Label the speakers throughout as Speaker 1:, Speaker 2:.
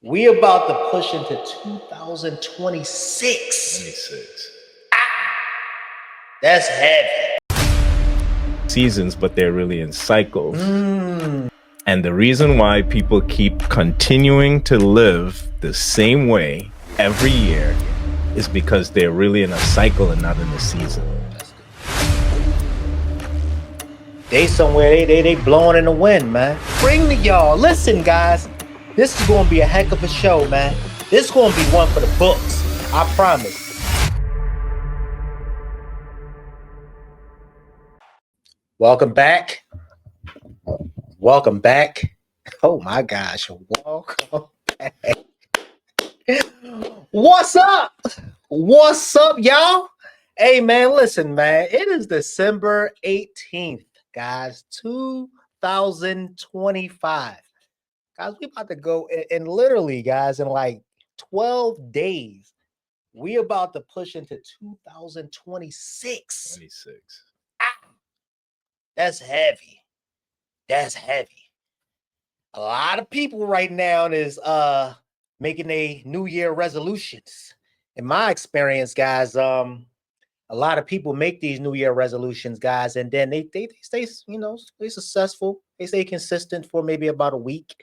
Speaker 1: We about to push into 2026.
Speaker 2: 26
Speaker 1: That's heavy.
Speaker 2: seasons, but they're really in cycles. And the reason why people keep continuing to live the same way every year is because they're really in a cycle and not in a season.
Speaker 1: They somewhere, they blowing in the wind, man. Bring to y'all. Listen, guys. This is going to be a heck of a show, man. This is going to be one for the books. I promise. Welcome back. Welcome back. Oh my gosh. Welcome back. What's up? What's up, y'all? Hey, man, listen, man. It is December 18th, guys, 2025. Guys, we about to go and literally, guys, in like 12 days, we about to push into 2026.
Speaker 2: 26.
Speaker 1: That's heavy. That's heavy. A lot of people right now is making a New Year resolutions. In my experience, guys, a lot of people make these New Year resolutions, guys, and then they stay, stay successful. They stay consistent for maybe about a week,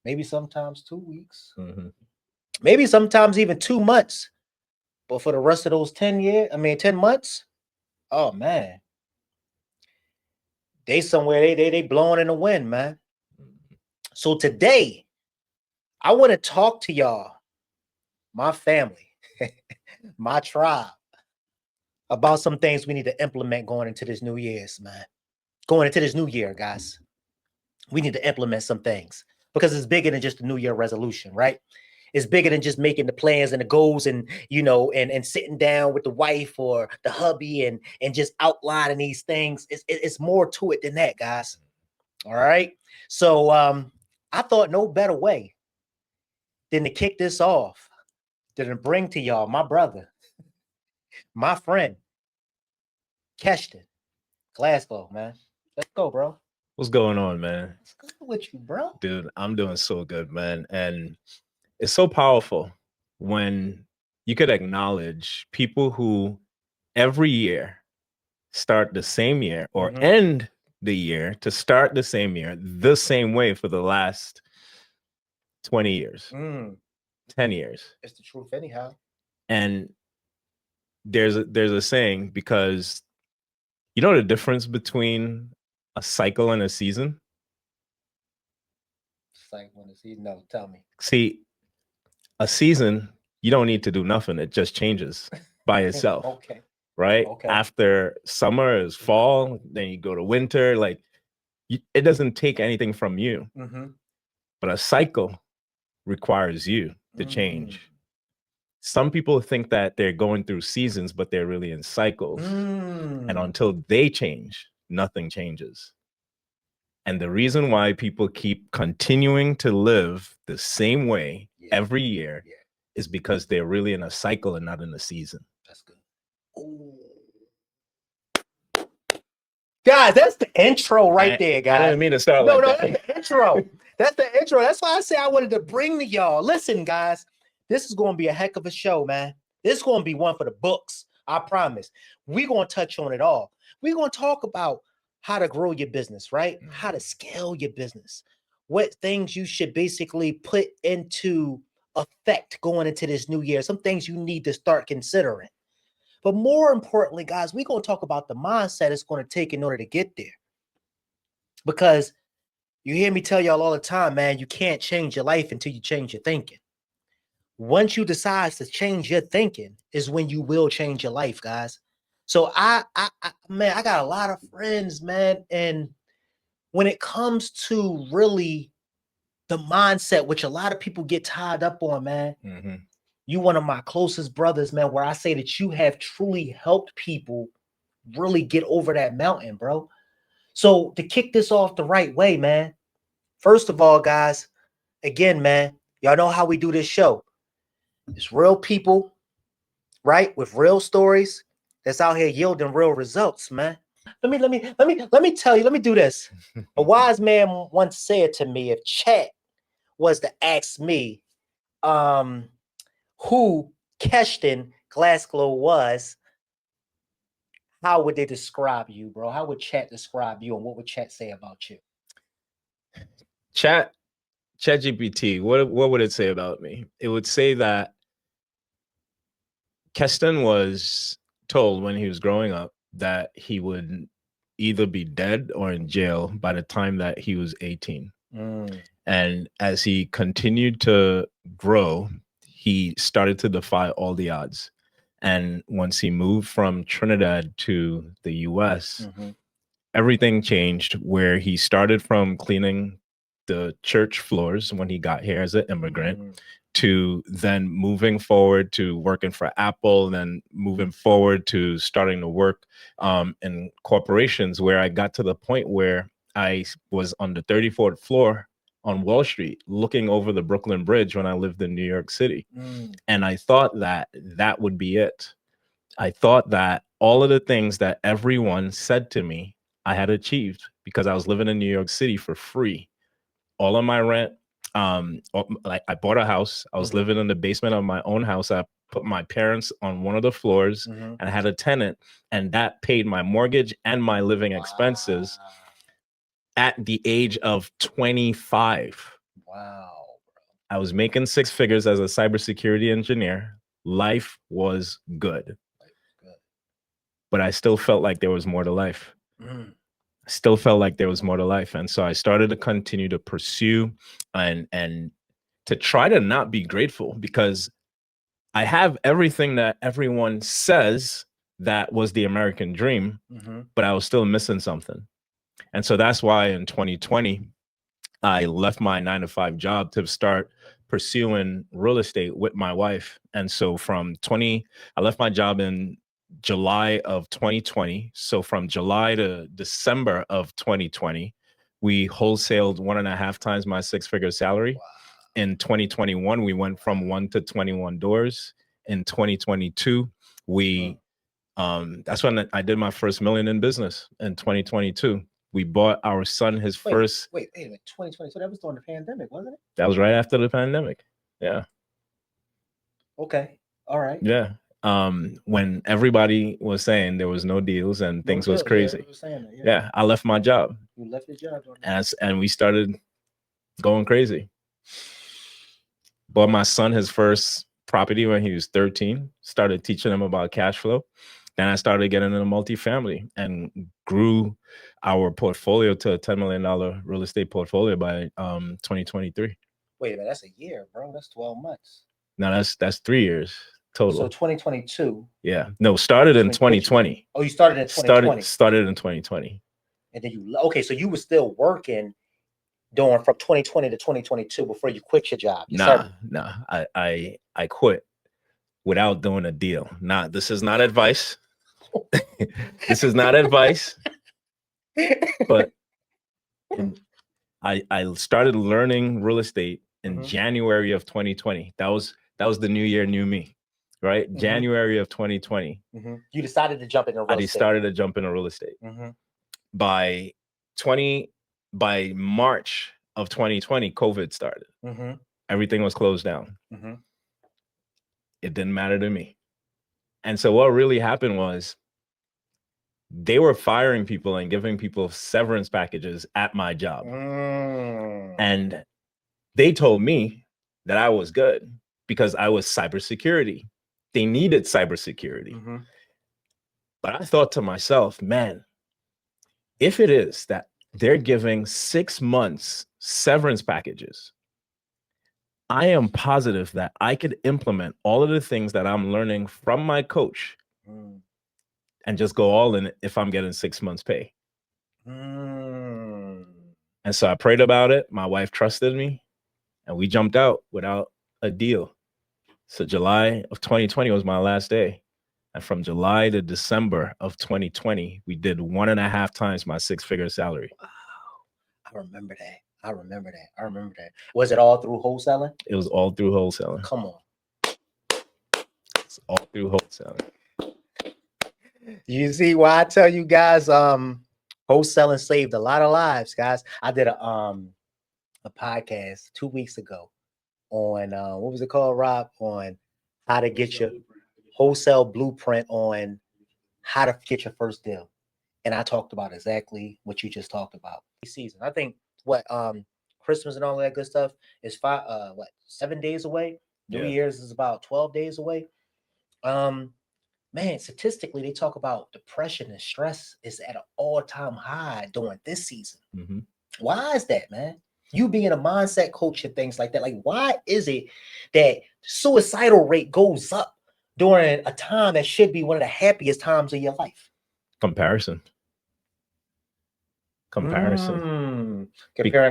Speaker 1: maybe sometimes 2 weeks, maybe sometimes even 2 months. But for the rest of those 10 months, oh man, they somewhere they blowing in the wind, man. So today, I want to talk to y'all, my family, my tribe, about some things we need to implement going into this New Year's, man. Going into this new year, guys, we need to implement some things because it's bigger than just a New Year resolution, right? It's bigger than just making the plans and the goals and, and sitting down with the wife or the hubby and just outlining these things. It's more to it than that, guys. All right. So I thought no better way than to kick this off, than to bring to y'all my brother, my friend, Keshton Glasgow, man. Let's go, bro.
Speaker 2: What's going on, man?
Speaker 1: What's good with you, bro?
Speaker 2: Dude, I'm doing so good, man. And it's so powerful when you could acknowledge people who every year start the same year or end the year to start the same year the same way for the last 20 years, 10 years.
Speaker 1: It's the truth anyhow.
Speaker 2: And there's a saying, because you know the difference between a cycle and a season?
Speaker 1: Cycle and a season? No, tell me.
Speaker 2: See, a season, you don't need to do nothing. It just changes by itself.
Speaker 1: Okay.
Speaker 2: Right?
Speaker 1: Okay.
Speaker 2: After summer is fall, then you go to winter. Like, it doesn't take anything from you. But a cycle requires you to change. Some people think that they're going through seasons, but they're really in cycles. And until they change, nothing changes. And the reason why people keep continuing to live the same way every year is because they're really in a cycle and not in a season.
Speaker 1: That's good. Ooh. Guys, that's the intro right there, guys.
Speaker 2: I didn't mean to start like that.
Speaker 1: That's the intro. That's the intro. That's why I say I wanted to bring to y'all. Listen, guys, this is going to be a heck of a show, man. This is going to be one for the books. I promise. We're going to touch on it all. We're going to talk about how to grow your business, right? How to scale your business. What things you should basically put into effect going into this new year. Some things you need to start considering. But more importantly, guys, we're going to talk about the mindset it's going to take in order to get there. Because you hear me tell y'all all the time, man, you can't change your life until you change your thinking. Once you decide to change your thinking is when you will change your life, guys. So I got a lot of friends, man. And when it comes to really the mindset, which a lot of people get tied up on, man, you one of my closest brothers, man, where I say that you have truly helped people really get over that mountain, bro. So to kick this off the right way, man, first of all, guys, again, man, y'all know how we do this show. It's real people, right? With real stories that's out here yielding real results, man. Let me tell you, let me do this. A wise man once said to me, if chat was to ask me who Keston Glasgow was, how would they describe you, bro? How would chat describe you, and what would chat say about you?
Speaker 2: ChatGPT, what would it say about me? It would say that Keston was told when he was growing up that he would either be dead or in jail by the time that he was 18. And as he continued to grow, he started to defy all the odds. And once he moved from Trinidad to the US, everything changed, where he started from cleaning the church floors when he got here as an immigrant to then moving forward to working for Apple, then moving forward to starting to work in corporations, where I got to the point where I was on the 34th floor on Wall Street looking over the Brooklyn Bridge when I lived in New York City. And I thought that that would be it. I thought that all of the things that everyone said to me, I had achieved, because I was living in New York City for free. All of my rent, like I bought a house. I was living in the basement of my own house. I put my parents on one of the floors, and I had a tenant, and that paid my mortgage and my living expenses at the age of 25.
Speaker 1: Wow.
Speaker 2: I was making 6 figures as a cybersecurity engineer. Life was good. But I still felt like there was more to life. I still felt like there was more to life. And so I started to continue to pursue and to try to not be grateful, because I have everything that everyone says that was the American dream, but I was still missing something. And so that's why in 2020, I left my 9-to-5 job to start pursuing real estate with my wife. And so I left my job in July of 2020. So from July to December of 2020, we wholesaled 1.5 times my 6-figure salary. Wow. In 2021, we went from 1 to 21 doors. In 2022, that's when I did my first $1 million in business. In 2022, we bought our son his first.
Speaker 1: Wait, 2022. That was during the pandemic, wasn't it?
Speaker 2: That was right after the pandemic. Yeah.
Speaker 1: Okay. All right.
Speaker 2: Yeah. When everybody was saying there was no deals and things was crazy. Yeah, I left my job.
Speaker 1: You left your job.
Speaker 2: And we started going crazy. Bought my son his first property when he was 13. Started teaching him about cash flow. Then I started getting into multifamily and grew our portfolio to a $10 million real estate portfolio by 2023.
Speaker 1: Wait a minute, that's a year, bro. That's 12 months.
Speaker 2: No, that's 3 years total.
Speaker 1: So 2022.
Speaker 2: Yeah. No, started in 2020.
Speaker 1: Oh, you started in 2020.
Speaker 2: Started in 2020.
Speaker 1: And then so you were still working from 2020 to 2022 before you quit your job.
Speaker 2: Nah. I quit without doing a deal. Nah, this is not advice. This is not advice. But I started learning real estate in January of 2020. That was the new year, new me, right? January of 2020.
Speaker 1: You decided to jump into real estate.
Speaker 2: I started to jump into real estate. By March of 2020, COVID started. Everything was closed down. It didn't matter to me. And so what really happened was they were firing people and giving people severance packages at my job. And they told me that I was good because I was cybersecurity. They needed cybersecurity. But I thought to myself, man, if it is that they're giving 6 months severance packages, I am positive that I could implement all of the things that I'm learning from my coach and just go all in if I'm getting 6 months pay. And so I prayed about it. My wife trusted me and we jumped out without a deal. So July of 2020 was my last day. And from July to December of 2020, we did 1.5 times my 6-figure salary.
Speaker 1: Wow. I remember that. Was it all through wholesaling? It
Speaker 2: was all through wholesaling.
Speaker 1: Come on.
Speaker 2: It's all through wholesaling.
Speaker 1: You see why I tell you guys, wholesaling saved a lot of lives, guys. I did a a podcast 2 weeks ago on what was it called, Rob? On how to get your wholesale blueprint on how to get your first deal. And I talked about exactly what you just talked about. Season. I think what Christmas and all that good stuff is 7 days away. New Year's is about 12 days away. Man, statistically, they talk about depression and stress is at an all-time high during this season.
Speaker 2: Mm-hmm.
Speaker 1: Why is that, man? You being a mindset coach and things like that, like why is it that suicidal rate goes up during a time that should be one of the happiest times of your life?
Speaker 2: Comparison.
Speaker 1: Comparing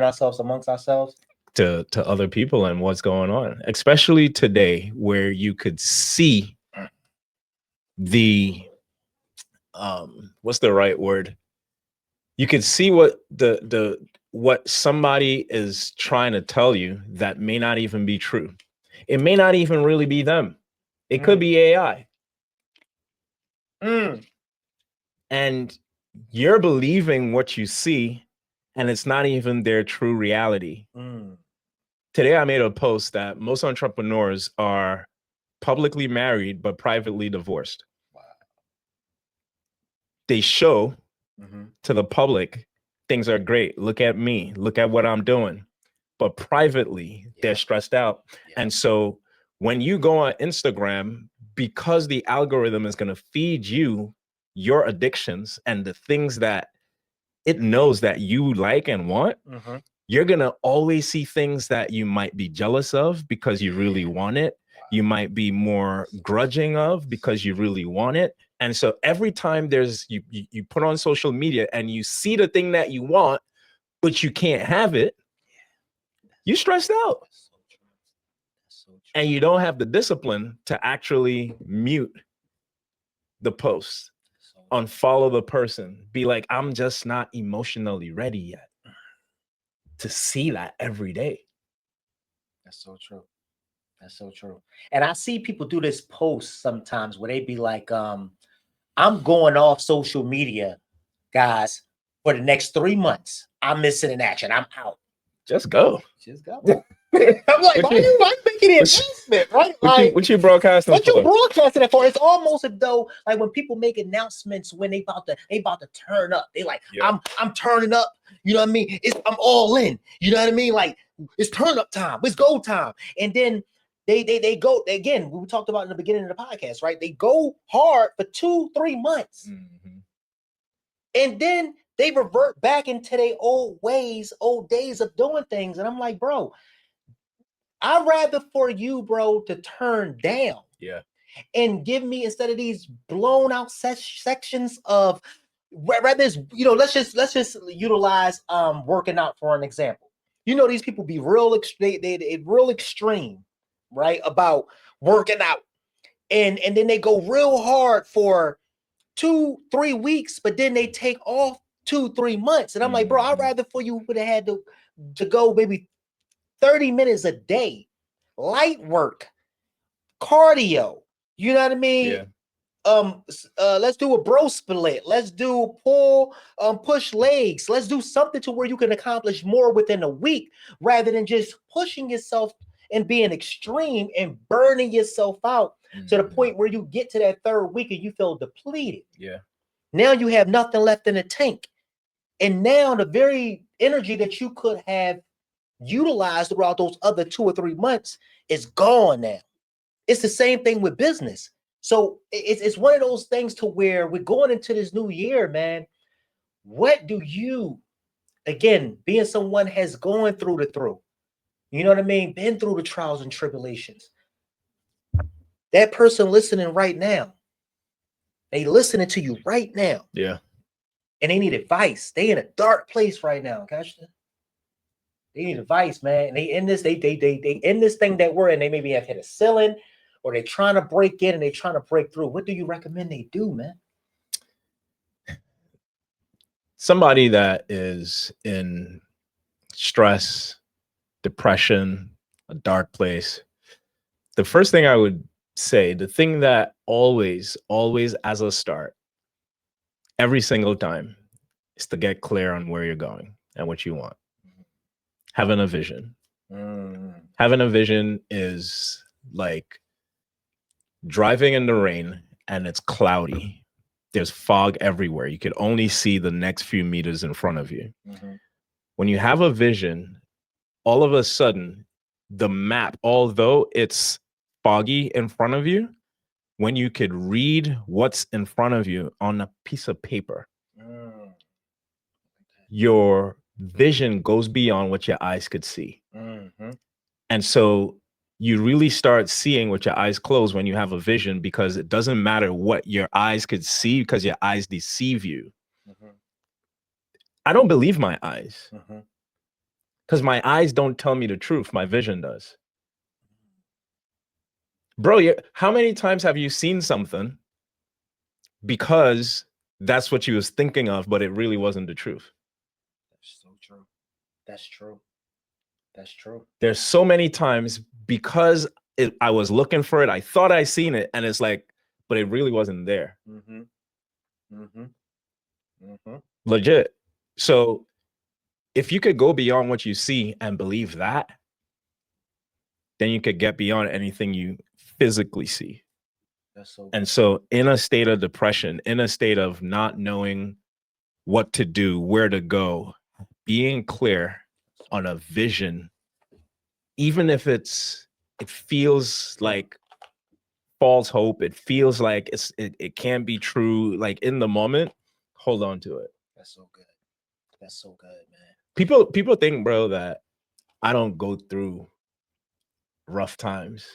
Speaker 1: ourselves amongst ourselves
Speaker 2: to other people and what's going on, especially today, where you could see the what's the right word? You could see what what somebody is trying to tell you that may not even be true. It may not even really be them. It could be AI. And you're believing what you see, and it's not even their true reality. Today, I made a post that most entrepreneurs are publicly married, but privately divorced.
Speaker 1: Wow.
Speaker 2: They show to the public, things are great. Look at me. Look at what I'm doing. But privately, they're stressed out. And so when you go on Instagram, because the algorithm is going to feed you your addictions and the things that it knows that you like and want, you're going to always see things that you might be jealous of because you really want it. You might be more grudging of because you really want it. And so every time you put on social media and you see the thing that you want, but you can't have it, you're stressed out. And you don't have the discipline to actually mute the post, unfollow the person, be like, I'm just not emotionally ready yet to see that every day.
Speaker 1: That's so true. That's so true. And I see people do this post sometimes where they be like, I'm going off social media, guys, for the next 3 months. I'm missing in action. I'm out.
Speaker 2: Just go.
Speaker 1: Just go. I'm like, why are you making the announcement, right?
Speaker 2: What you broadcasting
Speaker 1: what
Speaker 2: for?
Speaker 1: you broadcasting it for? It's almost as though like when people make announcements when they about to turn up. They like, I'm turning up. You know what I mean? I'm all in. You know what I mean? Like it's turn up time. It's go time. And then they go again. We talked about in the beginning of the podcast, right? They go hard for 2-3 months, and then they revert back into their old ways, old days of doing things. And I'm like, bro, I'd rather for you, bro, to turn down, and give me instead of these blown out sections of rather, let's just utilize working out for an example. These people be real real extreme, right, about working out, and then they go real hard for 2-3 weeks, but then they take off 2-3 months, and I'm like, bro, I'd rather for you would have had to go maybe 30 minutes a day, light work, cardio. You know what I mean? Let's do a bro split. Let's do pull, push legs. Let's do something to where you can accomplish more within a week rather than just pushing yourself and being extreme and burning yourself out to the point where you get to that third week and you feel depleted. Now you have nothing left in the tank. And now the very energy that you could have utilized throughout those other 2 or 3 months is gone now. It's the same thing with business. So it's one of those things to where we're going into this new year, man. What do you, again, being someone has gone through you know what I mean? Been through the trials and tribulations. That person listening right now, they listening to you right now. And they need advice. They in a dark place right now. Gosh, they need advice, man. And they in this, they in this thing that we're in. They maybe have hit a ceiling, or they're trying to break in and they're trying to break through. What do you recommend they do, man?
Speaker 2: Somebody that is in stress, depression, a dark place. The first thing I would say, the thing that always as a start, every single time, is to get clear on where you're going and what you want. having a vision.
Speaker 1: Mm.
Speaker 2: Having a vision is like driving in the rain and it's cloudy. There's fog everywhere. You could only see the next few meters in front of you.
Speaker 1: Mhm.
Speaker 2: When you have a vision, all of a sudden, the map, although it's foggy in front of you, when you could read what's in front of you on a piece of paper, your vision goes beyond what your eyes could see.
Speaker 1: Mm-hmm.
Speaker 2: And so you really start seeing with your eyes closed when you have a vision, because it doesn't matter what your eyes could see, because your eyes deceive you.
Speaker 1: Mm-hmm.
Speaker 2: I don't believe my eyes,
Speaker 1: Mm-hmm.
Speaker 2: because my eyes don't tell me the truth. My vision does. Bro, how many times have you seen something because that's what you was thinking of, but it really wasn't the truth?
Speaker 1: That's so true. That's true. That's true.
Speaker 2: There's so many times because I was looking for it, I thought I seen it, and it's like, but it really wasn't there.
Speaker 1: Mm-hmm. Mm-hmm. Mm-hmm.
Speaker 2: Legit. So if you could go beyond what you see and believe that, then you could get beyond anything you physically see.
Speaker 1: That's so.
Speaker 2: And so in a state of depression, in a state of not knowing what to do, where to go, being clear on a vision, even if it feels like false hope, it feels like it can't be true, like in the moment, hold on to it.
Speaker 1: That's so good. That's so good, man.
Speaker 2: People think, bro, that I don't go through rough times.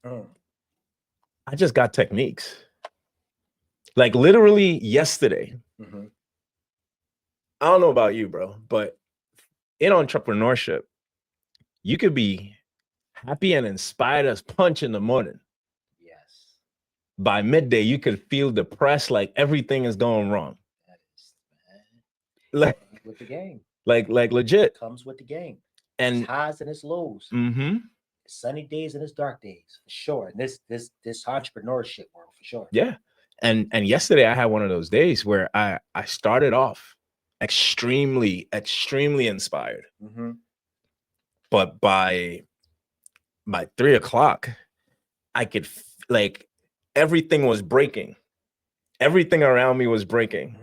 Speaker 2: I just got techniques. Like literally yesterday,
Speaker 1: Mm-hmm.
Speaker 2: I don't know about you, bro, but in entrepreneurship, you could be happy and inspired as punch in the morning.
Speaker 1: Yes.
Speaker 2: By midday, you could feel depressed, like everything is going wrong.
Speaker 1: That is, man.
Speaker 2: Like
Speaker 1: with the game.
Speaker 2: Like legit.
Speaker 1: It comes with the game.
Speaker 2: And
Speaker 1: it's highs and it's lows.
Speaker 2: Mm-hmm.
Speaker 1: It's sunny days and it's dark days, for sure. And this entrepreneurship world, for sure.
Speaker 2: Yeah. And yesterday I had one of those days where I started off extremely inspired.
Speaker 1: Mm-hmm.
Speaker 2: But by 3 o'clock, I could like everything was breaking. Everything around me was breaking.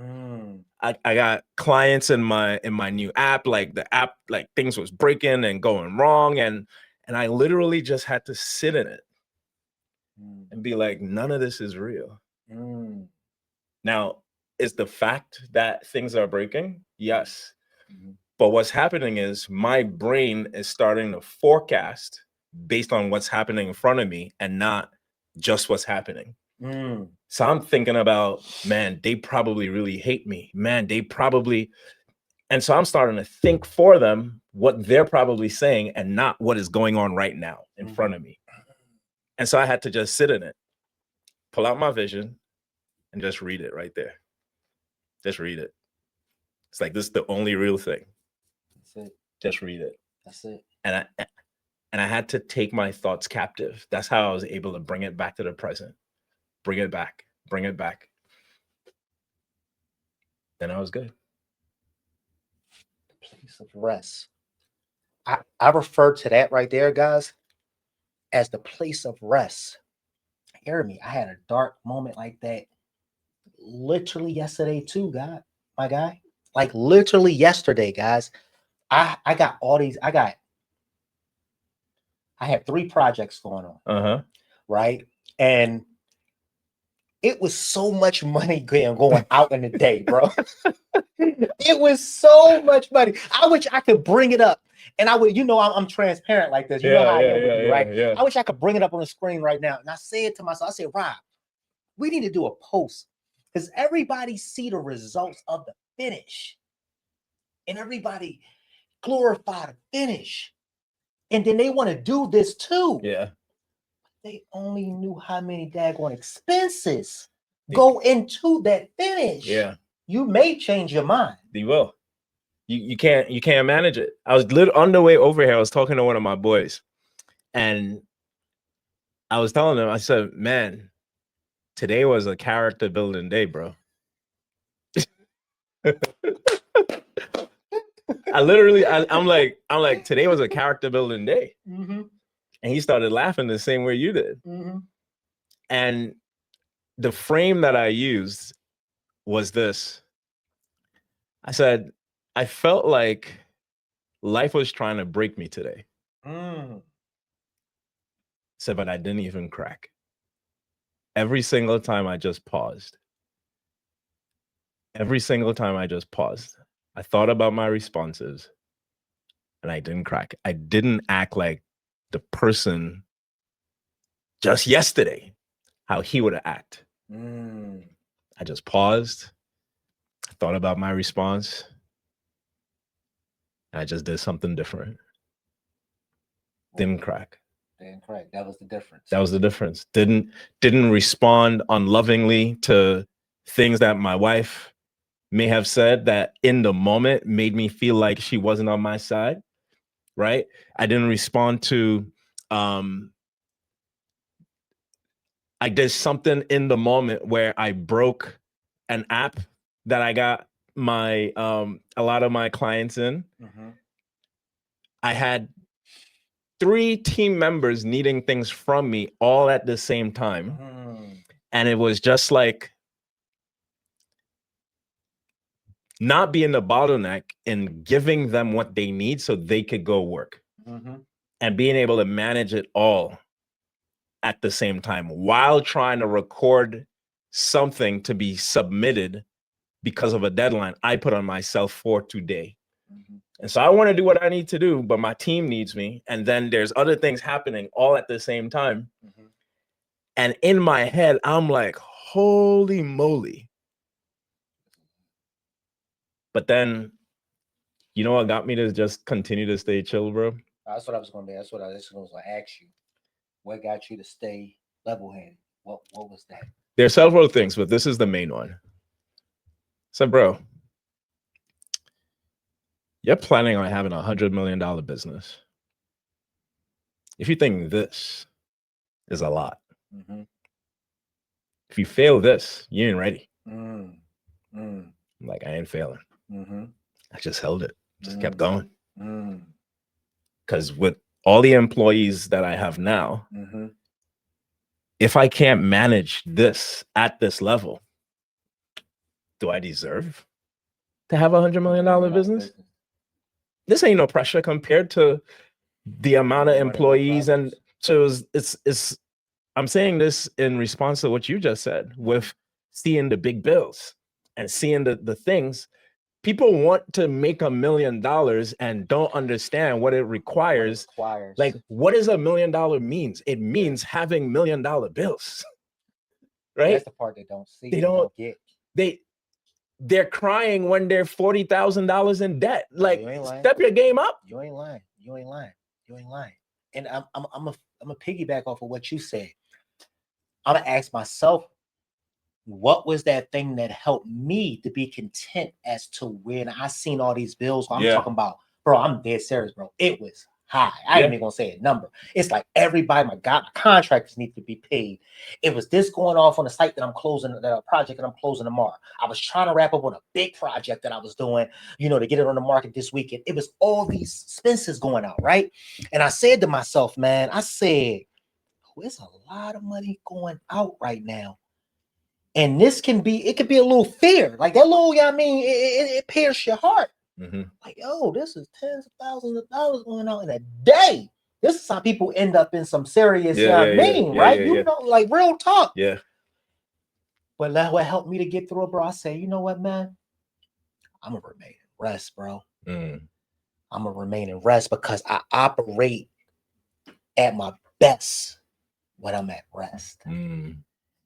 Speaker 2: I got clients in my new app, like the app, like things was breaking and going wrong. And I literally just had to sit in it and be like, none of this is real. Now, is the fact that things are breaking? Yes. But what's happening is my brain is starting to forecast based on what's happening in front of me and not just what's happening. So I'm thinking about, man, they probably really hate me. Man, they probably. And so I'm starting to think for them what they're probably saying and not what is going on right now in front of me. And so I had to just sit in it, pull out my vision, and just read it right there. Just read it. It's like, this is the only real thing.
Speaker 1: That's it.
Speaker 2: Just read it.
Speaker 1: That's it.
Speaker 2: And I had to take my thoughts captive. That's how I was able to bring it back to the present. Bring it back. Bring it back. Then I was good.
Speaker 1: The place of rest. I refer to that right there, guys, as the place of rest. Hear me. I had a dark moment like that literally yesterday too, my guy. Like literally yesterday, guys. I got all these. I had 3 projects going on. Right. And it was so much money going out in the day, bro. It was so much money. I wish I could bring it up. And I would, I'm transparent like this. You know how I am with you, right?
Speaker 2: Yeah.
Speaker 1: I wish I could bring it up on the screen right now. And I said to myself, I said, Rob, we need to do a post because everybody see the results of the finish. And everybody glorify the finish. And then they want to do this too.
Speaker 2: Yeah.
Speaker 1: They only knew how many daggone expenses go into that finish.
Speaker 2: Yeah.
Speaker 1: You may change your mind.
Speaker 2: You will. You can't manage it. I was on the way over here. I was talking to one of my boys, and I was telling him, I said, man, today was a character building day, bro. I'm like, today was a character building day.
Speaker 1: Mm-hmm.
Speaker 2: And he started laughing the same way you did.
Speaker 1: Mm-hmm.
Speaker 2: And the frame that I used was this. I said, I felt like life was trying to break me today. Said, but I didn't even crack. Every single time I just paused. Every single time I just paused. I thought about my responses and I didn't crack. I didn't act like the person just yesterday, how he would act. I just paused. I thought about my response. I just did something different. Didn't crack.
Speaker 1: Didn't crack. That was the difference.
Speaker 2: That was the difference. Didn't respond unlovingly to things that my wife may have said that in the moment made me feel like she wasn't on my side. Right? I didn't respond to I did something in the moment where I broke an app that I got my a lot of my clients in. I had 3 team members needing things from me all at the same time. And it was just like not being the bottleneck in giving them what they need so they could go work. And being able to manage it all at the same time while trying to record something to be submitted because of a deadline I put on myself for today. And so I want to do what I need to do, but my team needs me. And then there's other things happening all at the same time. And in my head, I'm like, holy moly. But then, you know what got me to just continue to stay chill, bro?
Speaker 1: That's what I was going to be. That's what I was going to ask you. What got you to stay level-headed? What was that?
Speaker 2: There are several things, but this is the main one. So, bro, you're planning on having $100 million business. If you think this is a lot, if you fail this, you ain't ready. I'm like, I ain't failing. I just held it, just kept going. Because with all the employees that I have now, if I can't manage this at this level, do I deserve to have $100 million business? This ain't no pressure compared to the amount of employees. And so it's I'm saying this in response to what you just said with seeing the big bills and seeing the things. People want to make $1 million and don't understand what it requires. Like, what does $1 million means? It means having $1 million bills, right?
Speaker 1: That's the part they don't see.
Speaker 2: They don't get. They're crying when they're $40,000 in debt. Like, step your game up.
Speaker 1: You ain't lying. And I'm a piggyback off of what you said. I'm gonna ask myself, what was that thing that helped me to be content as to when I seen all these bills? I'm talking about, bro, I'm dead serious, bro. It was high. I ain't even gonna say a number. It's like everybody, my God, my contractors need to be paid. It was this going off on the site that I'm closing, the project that I'm closing tomorrow. I was trying to wrap up on a big project that I was doing, to get it on the market this weekend. It was all these expenses going out, right? And I said to myself, man, it's a lot of money going out right now. And this could be a little fear, like that little, it pierces your heart. Like, oh, this is tens of thousands of dollars going on in a day. This is how people end up in some serious, right? Like real talk.
Speaker 2: Yeah.
Speaker 1: But that's what helped me to get through it, bro. I say, you know what, man? I'm gonna remain in rest, bro. I'm gonna remain in rest because I operate at my best when I'm at rest.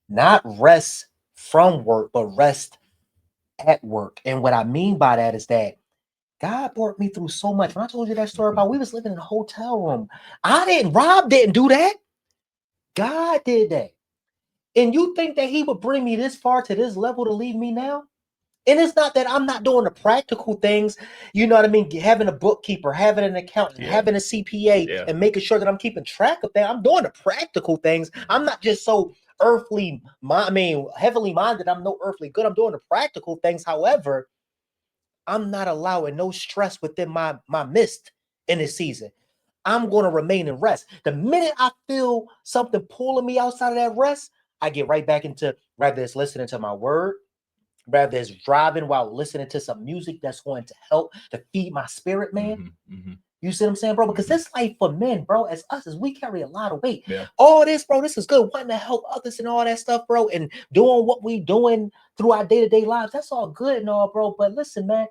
Speaker 1: Not rest from work, but rest at work. And what I mean by that is that God brought me through so much. When I told you that story about we was living in a hotel room, Rob didn't do that. God did that. And you think that he would bring me this far to this level to leave me now? And it's not that I'm not doing the practical things, you know what I mean? Having a bookkeeper, having an accountant, having a CPA, and making sure that I'm keeping track of that. I'm doing the practical things. I'm not just so heavily minded. I'm no earthly good. I'm doing the practical things. However, I'm not allowing no stress within my midst in this season. I'm going to remain in rest. The minute I feel something pulling me outside of that rest, I get right back into, rather it's listening to my word, rather it's driving while listening to some music that's going to help to feed my spirit, man. You see what I'm saying, bro? Because this life for men, bro, as us, as we carry a lot of weight.
Speaker 2: Yeah.
Speaker 1: All this, bro, this is good. Wanting to help others and all that stuff, bro, and doing what we doing through our day-to-day lives. That's all good and all, bro. But listen, man,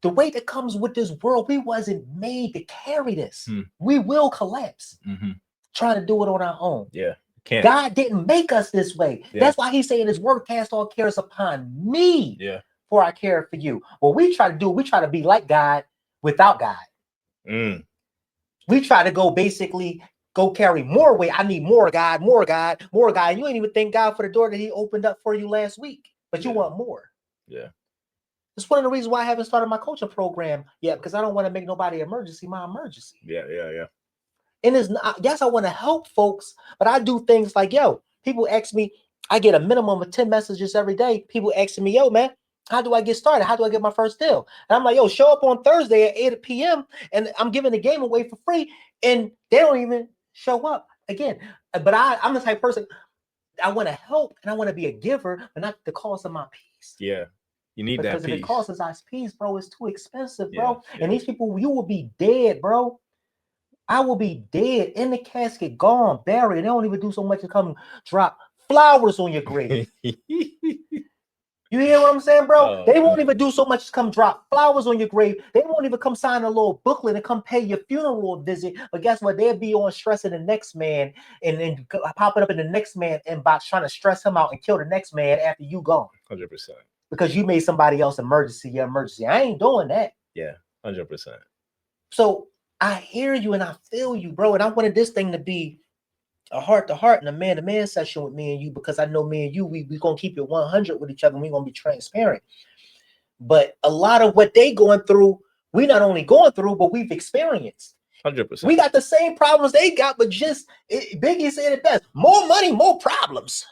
Speaker 1: the weight that comes with this world, we wasn't made to carry this. We will collapse trying to do it on our own.
Speaker 2: Yeah. Can't.
Speaker 1: God didn't make us this way.
Speaker 2: Yeah.
Speaker 1: That's why he's saying his word, cast all cares upon me.
Speaker 2: Yeah.
Speaker 1: For I care for you. What we try to do, we try to be like God without God. We try to go carry more weight. I need more God, more God, more God. You ain't even thank God for the door that he opened up for you last week, but you want more.
Speaker 2: Yeah.
Speaker 1: It's one of the reasons why I haven't started my coaching program yet, because I don't want to make nobody emergency my emergency.
Speaker 2: Yeah.
Speaker 1: And it's not, yes, I want to help folks, but I do things like, people ask me, I get a minimum of 10 messages every day. People asking me, man, how do I get started? How do I get my first deal? And I'm like, show up on Thursday at 8 p.m. and I'm giving the game away for free. And they don't even show up again. But I'm the type of person, I want to help and I want to be a giver, but not at the cost of my peace.
Speaker 2: Yeah. You need
Speaker 1: because
Speaker 2: that peace.
Speaker 1: If it costs us our peace, bro, it's too expensive, bro.
Speaker 2: Yeah.
Speaker 1: And these people, you will be dead, bro. I will be dead in the casket, gone, buried. They don't even do so much to come drop flowers on your grave. You hear what I'm saying, bro? They won't even do so much as come drop flowers on your grave. They won't even come sign a little booklet and come pay your funeral visit. But guess what? They'll be on stressing the next man and then popping up in the next man inbox trying to stress him out and kill the next man after you gone.
Speaker 2: 100%.
Speaker 1: Because you made somebody else your emergency. I ain't doing that.
Speaker 2: Yeah, 100%.
Speaker 1: So I hear you and I feel you, bro. And I wanted this thing to be a heart-to-heart and a man-to-man session with me and you, because I know me and you, we gonna keep it 100 with each other. And we gonna be transparent. But a lot of what they going through, we not only going through, but we've experienced.
Speaker 2: 100%.
Speaker 1: We got the same problems they got, but just Biggie said it best: more money, more problems.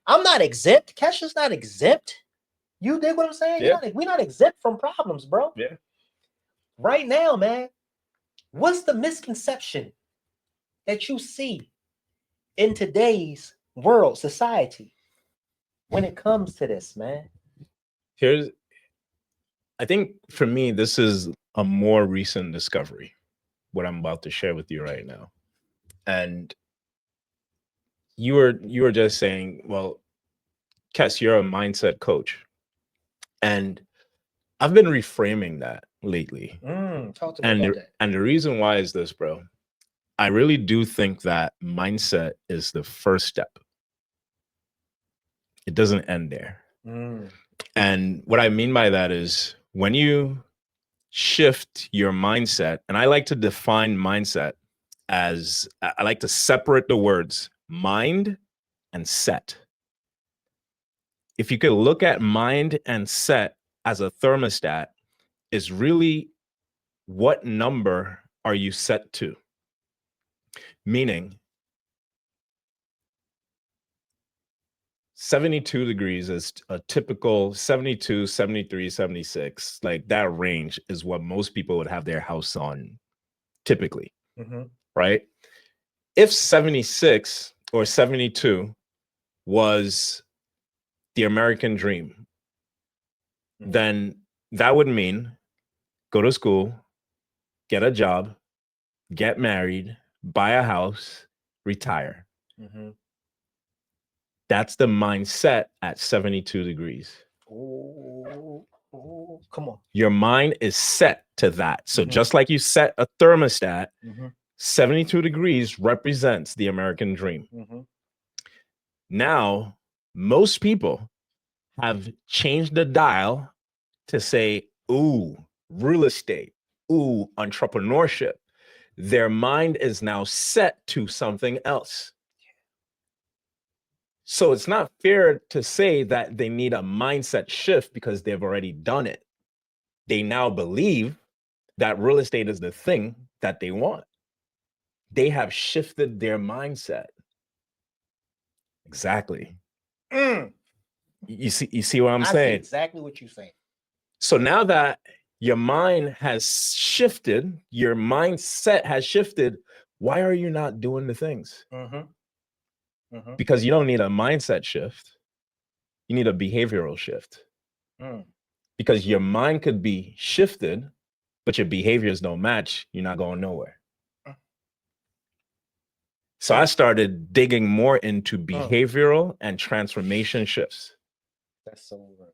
Speaker 1: I'm not exempt. Kesha's not exempt. You dig what I'm saying?
Speaker 2: Yeah.
Speaker 1: We're not exempt from problems, bro.
Speaker 2: Yeah.
Speaker 1: Right now, man, what's the misconception that you see in today's world, society, when it comes to this, man?
Speaker 2: I think for me, this is a more recent discovery, what I'm about to share with you right now. And you were just saying, well, Kes, you're a mindset coach. And I've been reframing that lately.
Speaker 1: Talk to me about that.
Speaker 2: And the reason why is this, bro. I really do think that mindset is the first step. It doesn't end there. And what I mean by that is when you shift your mindset, and I like to define mindset as, I like to separate the words mind and set. If you could look at mind and set as a thermostat, is really what number are you set to? Meaning 72 degrees is a typical 72, 73, 76. Like that range is what most people would have their house on typically, right? If 76 or 72 was the American dream, then that would mean go to school, get a job, get married, buy a house, retire. That's the mindset at 72 degrees.
Speaker 1: Come on.
Speaker 2: Your mind is set to that. So just like you set a thermostat, 72 degrees represents the American dream. Now, most people have changed the dial to say, ooh, real estate, ooh, entrepreneurship. Their mind is now set to something else. So it's not fair to say that they need a mindset shift because they've already done it. They now believe that real estate is the thing that they want. They have shifted their mindset. Exactly. You see what I'm saying?
Speaker 1: Exactly what you're saying.
Speaker 2: So now that your mind has shifted, your mindset has shifted, why are you not doing the things? Because you don't need a mindset shift. You need a behavioral shift. Because your mind could be shifted, but your behaviors don't match, you're not going nowhere. So I started digging more into behavioral and transformation shifts.
Speaker 1: That's so right.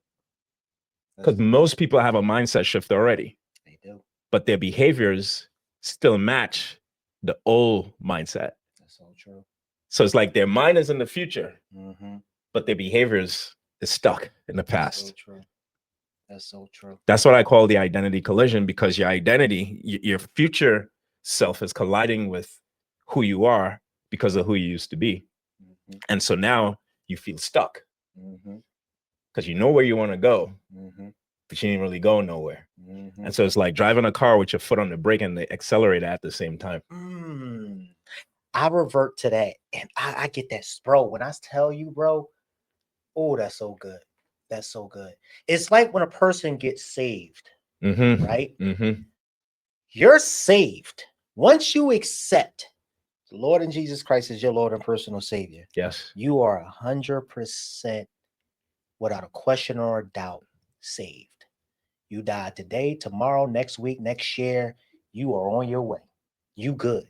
Speaker 2: Because most people have a mindset shift already.
Speaker 1: They do.
Speaker 2: But their behaviors still match the old mindset.
Speaker 1: That's so true.
Speaker 2: So it's like their mind is in the future, but their behaviors is stuck in the past.
Speaker 1: That's so true. That's so true.
Speaker 2: That's what I call the identity collision, because your identity, your future self is colliding with who you are because of who you used to be. And so now you feel stuck because you know where you want to go, but you didn't really go nowhere. And so it's like driving a car with your foot on the brake and the accelerator at the same time.
Speaker 1: I revert to that, and I get that, bro. When I tell you, bro, oh, that's so good. That's so good. It's like when a person gets saved, right? You're saved once you accept the Lord and Jesus Christ as your Lord and personal Savior.
Speaker 2: Yes,
Speaker 1: you are 100%, without a question or a doubt, saved. You die today, tomorrow, next week, next year. You are on your way. You good.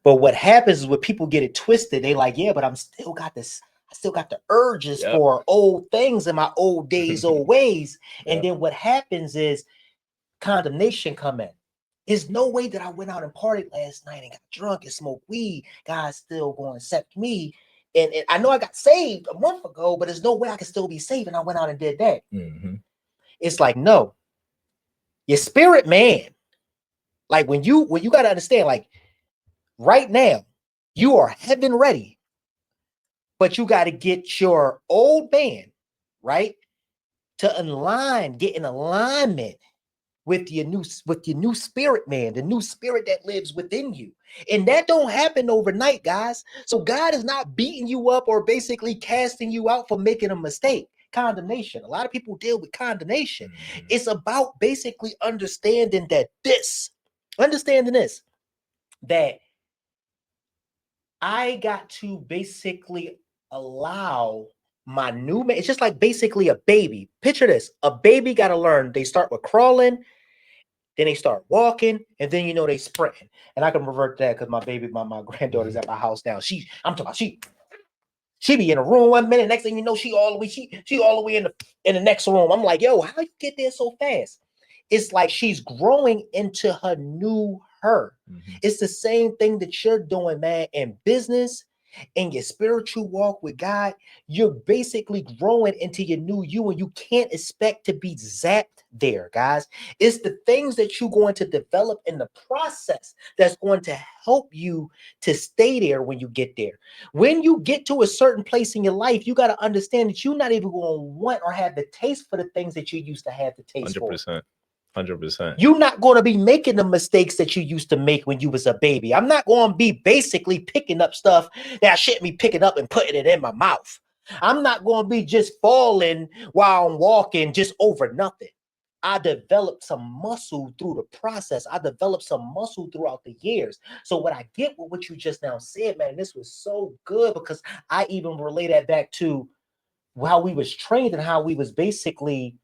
Speaker 1: But what happens is when people get it twisted, they like, yeah, but I still got the urges for old things in my old days, old ways. And then what happens is condemnation come in. There's no way that I went out and partied last night and got drunk and smoked weed. God's still going to accept me. And I know I got saved a month ago, but there's no way I can still be saved. And I went out and did that. It's like, no, your spirit man. Like when you got to understand, like right now, you are heaven ready, but you got to get your old man, right, to get in alignment with your new spirit man, the new spirit that lives within you. And that don't happen overnight, guys. So God is not beating you up or basically casting you out for making a mistake. Condemnation. A lot of people deal with condemnation. It's about basically understanding this, that I got to basically allow my new man. It's just like basically a baby. Picture this. A baby got to learn. They start with crawling, then they start walking, and then they sprinting. And I can revert to that because my granddaughter's at my house now. She be in a room 1 minute, next thing you know, she all the way in the next room. I'm like, yo, how you get there so fast? It's like she's growing into her new her. It's the same thing that you're doing, man, in business, in your spiritual walk with God. You're basically growing into your new you, and you can't expect to be zapped there, guys. It's the things that you're going to develop in the process that's going to help you to stay there when you get there. When you get to a certain place in your life, you got to understand that you're not even going to want or have the taste for the things that you used to have the taste
Speaker 2: 100%.
Speaker 1: for.
Speaker 2: 100%.
Speaker 1: You're not going to be making the mistakes that you used to make when you was a baby. I'm not going to be basically picking up stuff that I shouldn't be picking up and putting it in my mouth. I'm not going to be just falling while I'm walking just over nothing. I developed some muscle through the process. I developed some muscle throughout the years. So what I get with what you just now said, man, this was so good because I even relate that back to how we was trained and how we was basically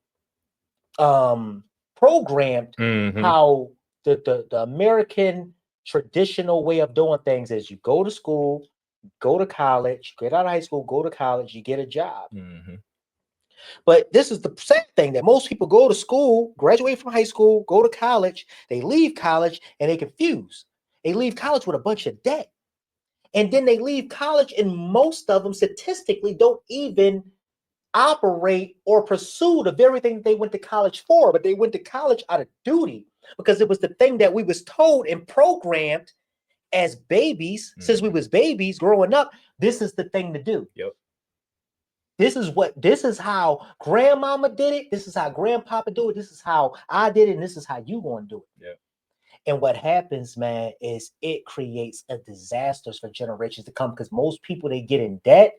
Speaker 1: programmed, how the American traditional way of doing things is you go to school, go to college, get out of high school, go to college, you get a job. But this is the sad thing that most people go to school, graduate from high school, go to college, they leave college and they confused. They leave college with a bunch of debt. And then they leave college, and most of them statistically don't even operate or pursue the very thing they went to college for, but they went to college out of duty because it was the thing that we was told and programmed as babies, since we was babies growing up. This is the thing to do. This is how grandmama did it. This is how grandpapa do it. This is how I did it. And this is how you going to do it. And what happens, man, is it creates a disaster for generations to come because most people, they get in debt.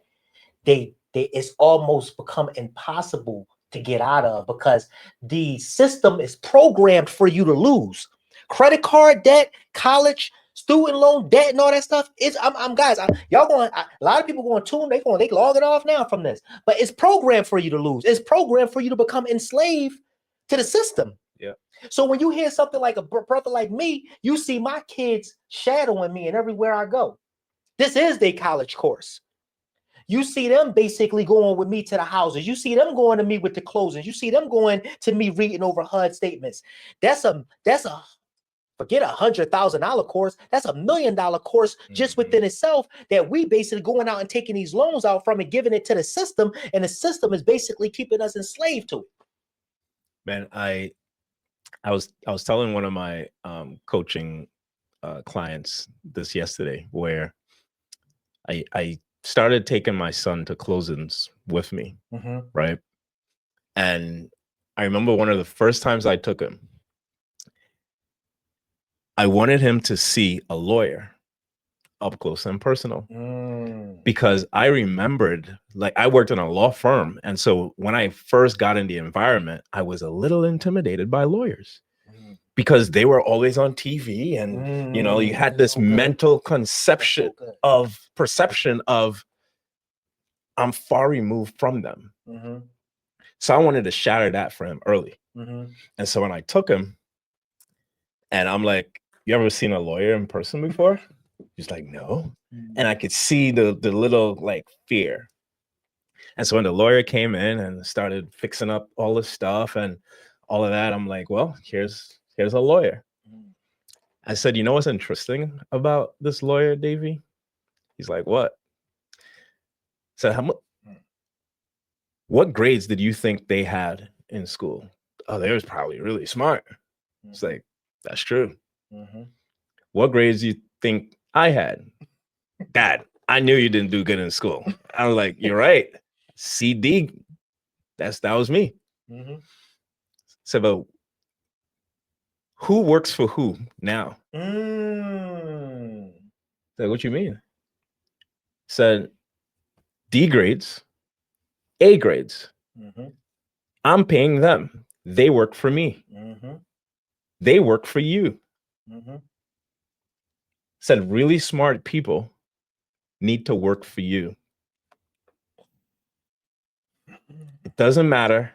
Speaker 1: It's almost become impossible to get out of, because the system is programmed for you to lose. Credit card debt, college, student loan debt, and all that stuff. Y'all going. A lot of people going to they log it off now from this, but it's programmed for you to lose. It's programmed for you to become enslaved to the system.
Speaker 2: Yeah.
Speaker 1: So when you hear something like a brother like me, you see my kids shadowing me, and everywhere I go, this is their college course. You see them basically going with me to the houses. You see them going to me with the closings. You see them going to me reading over HUD statements. That's a forget $100,000 course. That's $1 million course just within itself, that we basically going out and taking these loans out from and giving it to the system, and the system is basically keeping us enslaved to it.
Speaker 2: Man, I was telling one of my coaching clients this yesterday, where I started taking my son to closings with me, right? And I remember one of the first times I took him, I wanted him to see a lawyer up close and personal, because I remembered, like, I worked in a law firm. And so when I first got in the environment, I was a little intimidated by lawyers because they were always on TV, and, you know, you had this mental conception of perception of I'm far removed from them. So I wanted to shatter that for him early. And so when I took him, and I'm like, you ever seen a lawyer in person before? He's like, no. And I could see the little like fear. And so when the lawyer came in and started fixing up all the stuff and all of that, I'm like, well, here's a lawyer. I said, you know what's interesting about this lawyer, Davey? He's like, what? So what grades did you think they had in school? Oh, they was probably really smart. It's like, that's true. What grades do you think I had? Dad, I knew you didn't do good in school. I was like, you're right. CD, that was me. So, but who works for who now? So what you mean? Said D grades, A grades. I'm paying them. They work for me. They work for you. Said really smart people need to work for you. It doesn't matter.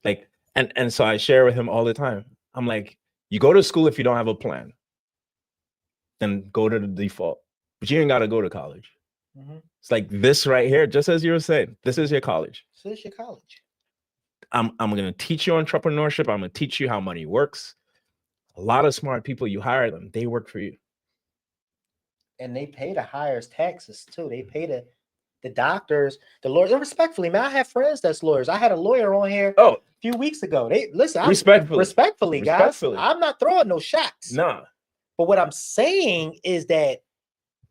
Speaker 2: Like, and so I share with him all the time. I'm like, you go to school if you don't have a plan, then go to the default. But you ain't got to go to college. It's like this right here, just as you were saying, this is your college.
Speaker 1: This is your college.
Speaker 2: I'm going to teach you entrepreneurship. I'm going to teach you how money works. A lot of smart people, you hire them, they work for you.
Speaker 1: And they pay the hires taxes too. They pay the doctors, the lawyers. And respectfully, man, I have friends that's lawyers. I had a lawyer on here a few weeks ago. They listen, respectfully, guys. I'm not throwing no shots.
Speaker 2: Nah.
Speaker 1: But what I'm saying is that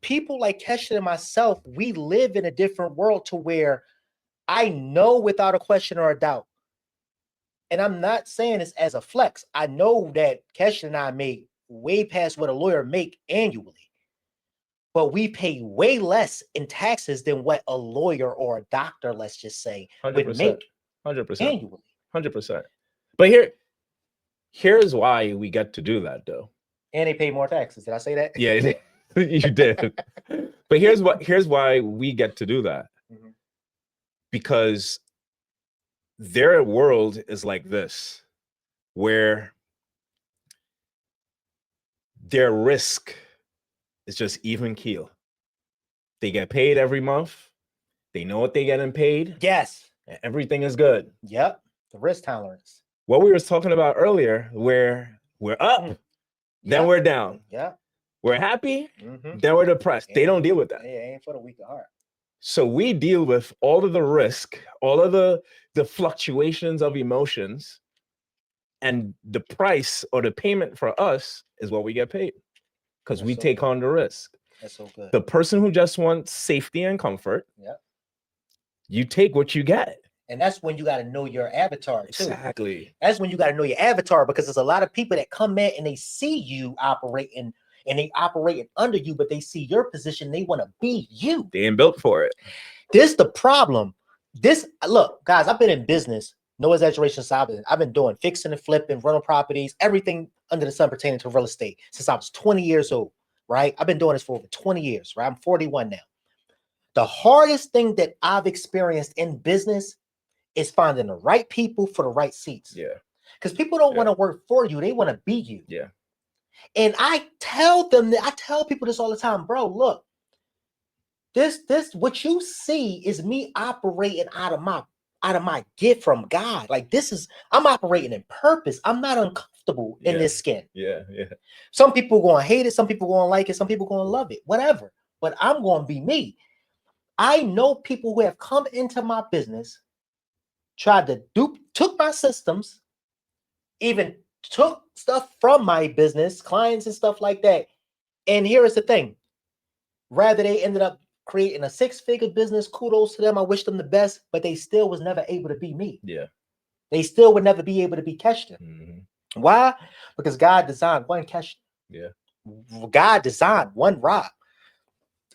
Speaker 1: people like Kesha and myself, we live in a different world to where I know without a question or a doubt. And I'm not saying this as a flex. I know that Kesha and I make way past what a lawyer make annually. But we pay way less in taxes than what a lawyer or a doctor, let's just say,
Speaker 2: 100%,
Speaker 1: would make
Speaker 2: 100%
Speaker 1: annually.
Speaker 2: 100%. But here's why we get to do that, though.
Speaker 1: And they pay more taxes. Did I say that?
Speaker 2: Yeah, you did. But here's why we get to do that. Because their world is like this, where their risk is just even keel. They get paid every month. They know what they're getting paid.
Speaker 1: Yes.
Speaker 2: Everything is good.
Speaker 1: Yep. The risk tolerance.
Speaker 2: What we were talking about earlier, where we're up, then we're down.
Speaker 1: Yeah.
Speaker 2: We're happy, then we're depressed. They don't deal with that.
Speaker 1: Yeah, ain't for the weak of heart.
Speaker 2: So we deal with all of the risk, all of the fluctuations of emotions, and the price or the payment for us is what we get paid, because we take on the risk.
Speaker 1: That's so good.
Speaker 2: The person who just wants safety and comfort, you take what you get.
Speaker 1: And that's when you got to know your avatar too.
Speaker 2: Exactly.
Speaker 1: That's when you got to know your avatar, because there's a lot of people that come in and they see you operating and they operating under you, but they see your position. They want to be you.
Speaker 2: They ain't built for it.
Speaker 1: This the problem. Look, guys, I've been in business No exaggeration. I've been doing fixing and flipping, rental properties, everything under the sun pertaining to real estate since I was 20 years old, right? I've been doing this for over 20 years, right? I'm 41 now. The hardest thing that I've experienced in business is finding the right people for the right seats.
Speaker 2: Yeah.
Speaker 1: Because people don't want to work for you. They want to be you.
Speaker 2: Yeah.
Speaker 1: And I tell people this all the time, bro, look, this what you see is me operating out of my gift from God. Like I'm operating in purpose. I'm not uncomfortable in this skin.
Speaker 2: Yeah.
Speaker 1: Some people going to hate it. Some people going to like it. Some people going to love it, whatever. But I'm going to be me. I know people who have come into my business, tried to took my systems, even took stuff from my business, clients and stuff like that. And here is the thing. Rather, they ended up creating a 6-figure business. Kudos to them. I wish them the best, but they still was never able to be me.
Speaker 2: Yeah.
Speaker 1: They still would never be able to be Keston.
Speaker 2: Mm-hmm.
Speaker 1: Why? Because God designed one Keston.
Speaker 2: Yeah.
Speaker 1: God designed one Rob.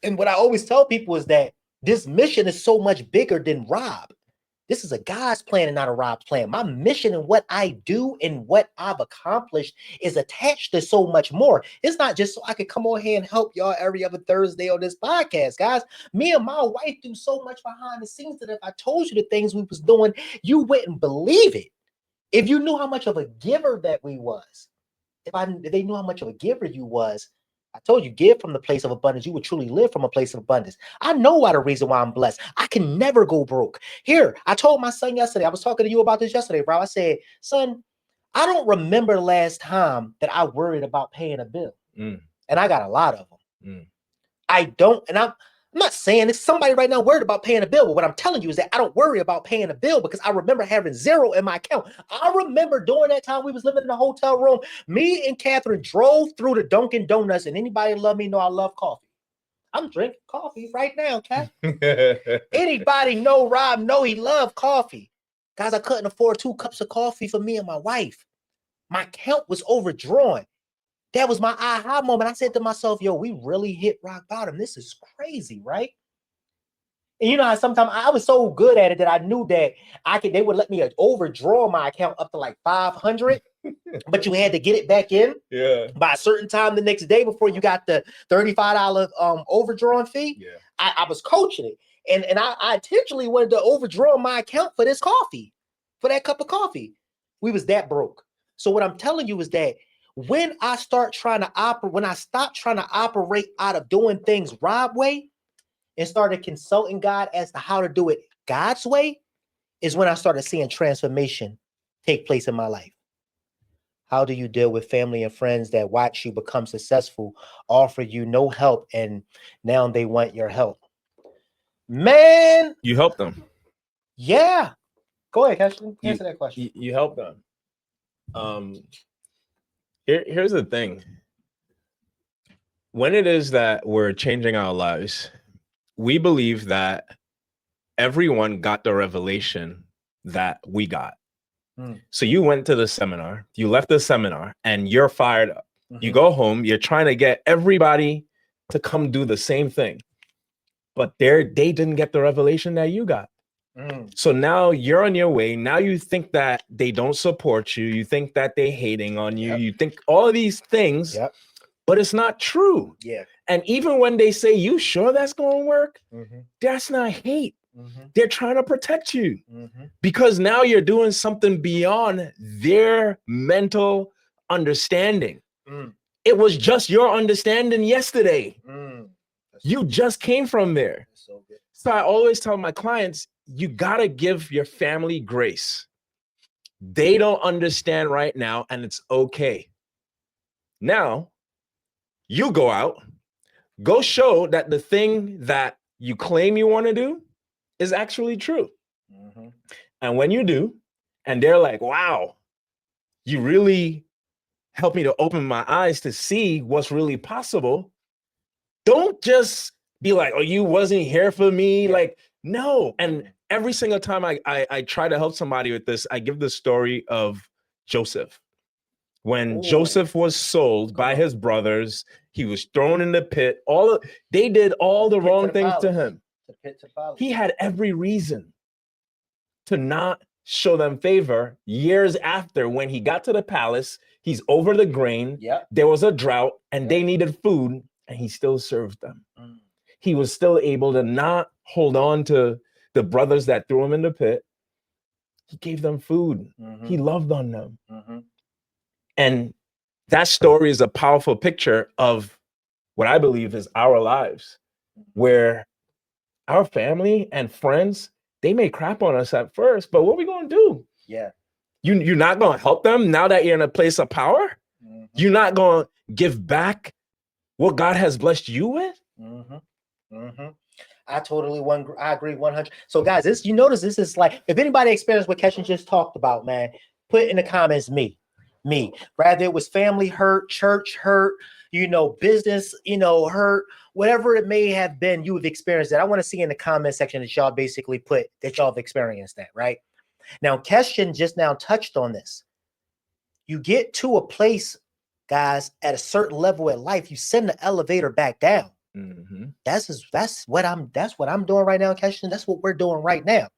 Speaker 1: And what I always tell people is that this mission is so much bigger than Rob. This is a God's plan and not a Rob's plan. My mission and what I do and what I've accomplished is attached to so much more. It's not just so I can come on here and help y'all every other Thursday on this podcast, guys. Me and my wife do so much behind the scenes that if I told you the things we was doing, you wouldn't believe it. If you knew how much of a giver that we was, if they knew how much of a giver you was, I told you, give from the place of abundance. You would truly live from a place of abundance. I know why the reason why I'm blessed. I can never go broke. Here, I told my son yesterday, I was talking to you about this yesterday, bro. I said, son, I don't remember the last time that I worried about paying a bill. And I got a lot of them. I don't, and I'm not saying it's somebody right now worried about paying a bill, but what I'm telling you is that I don't worry about paying a bill because I remember having zero in my account. I remember during that time we was living in a hotel room, me and Catherine drove through the Dunkin' Donuts, and anybody love me know I love coffee. I'm drinking coffee right now, Cat. Anybody know Rob know he loved coffee. Guys, I couldn't afford 2 cups of coffee for me and my wife. My account was overdrawn. That was my aha moment. I said to myself, yo, we really hit rock bottom. This is crazy, right? And you know how sometimes I was so good at it that I knew that they would let me overdraw my account up to like 500, but you had to get it back in by a certain time the next day before you got the $35 overdrawn fee.
Speaker 2: Yeah.
Speaker 1: I was coaching it. And I intentionally wanted to overdraw my account for this coffee, for that cup of coffee. We was that broke. So what I'm telling you is that when I stop trying to operate out of doing things Rob way and started consulting God as to how to do it God's way, is when I started seeing transformation take place in my life. How do you deal with family and friends that watch you become successful, offer you no help, and now they want your help? Man,
Speaker 2: You help them.
Speaker 1: Yeah. Go ahead, Cashley. Answer that question.
Speaker 2: You help them. Here's the thing. When it is that we're changing our lives, we believe that everyone got the revelation that we got. So you went to the seminar, you left the seminar, and you're fired up. You go home, you're trying to get everybody to come do the same thing, but they didn't get the revelation that you got. So now you're on your way. Now you think that they don't support you. You think that they're hating on you. You think all of these things, but it's not true.
Speaker 1: Yeah.
Speaker 2: And even when they say, you sure that's going to work? That's not hate. They're trying to protect you because now you're doing something beyond their mental understanding. It was just your understanding yesterday. You just came from there. So I always tell my clients, you got to give your family grace. They don't understand right now, and it's okay. Now, you go out, go show that the thing that you claim you want to do is actually true. And when you do, and they're like, wow, you really helped me to open my eyes to see what's really possible. Don't just be like, oh, you wasn't here for me. Like, no. And every single time I try to help somebody with this, I give the story of Joseph. When Joseph was sold by his brothers, he was thrown in the pit. They did all the wrong things to him. He had every reason to not show them favor years after when he got to the palace. He's over the grain.
Speaker 1: Yep.
Speaker 2: There was a drought and
Speaker 1: Yep.
Speaker 2: they needed food, and he still served them.
Speaker 1: Mm.
Speaker 2: He was still able to not hold on to the brothers that threw him in the pit. He gave them food.
Speaker 1: Mm-hmm.
Speaker 2: He loved on them.
Speaker 1: Mm-hmm.
Speaker 2: And that story is a powerful picture of what I believe is our lives, where our family and friends, they may crap on us at first, but what are we going to do?
Speaker 1: Yeah.
Speaker 2: You're not going to help them now that you're in a place of power?
Speaker 1: Mm-hmm.
Speaker 2: You're not going to give back what God has blessed you with?
Speaker 1: Mm-hmm. Mm-hmm. I agree 100. So guys, this, you notice this is like, if anybody experienced what Keshan just talked about, man, put in the comments me. Rather it was family hurt, church hurt, business, hurt, whatever it may have been, you have experienced that. I want to see in the comment section that y'all basically put that y'all have experienced that, right? Now, Keshan just now touched on this. You get to a place, guys, at a certain level in life, you send the elevator back down.
Speaker 2: Mm-hmm.
Speaker 1: That's what I'm doing right now, Keshan. That's what we're doing right now.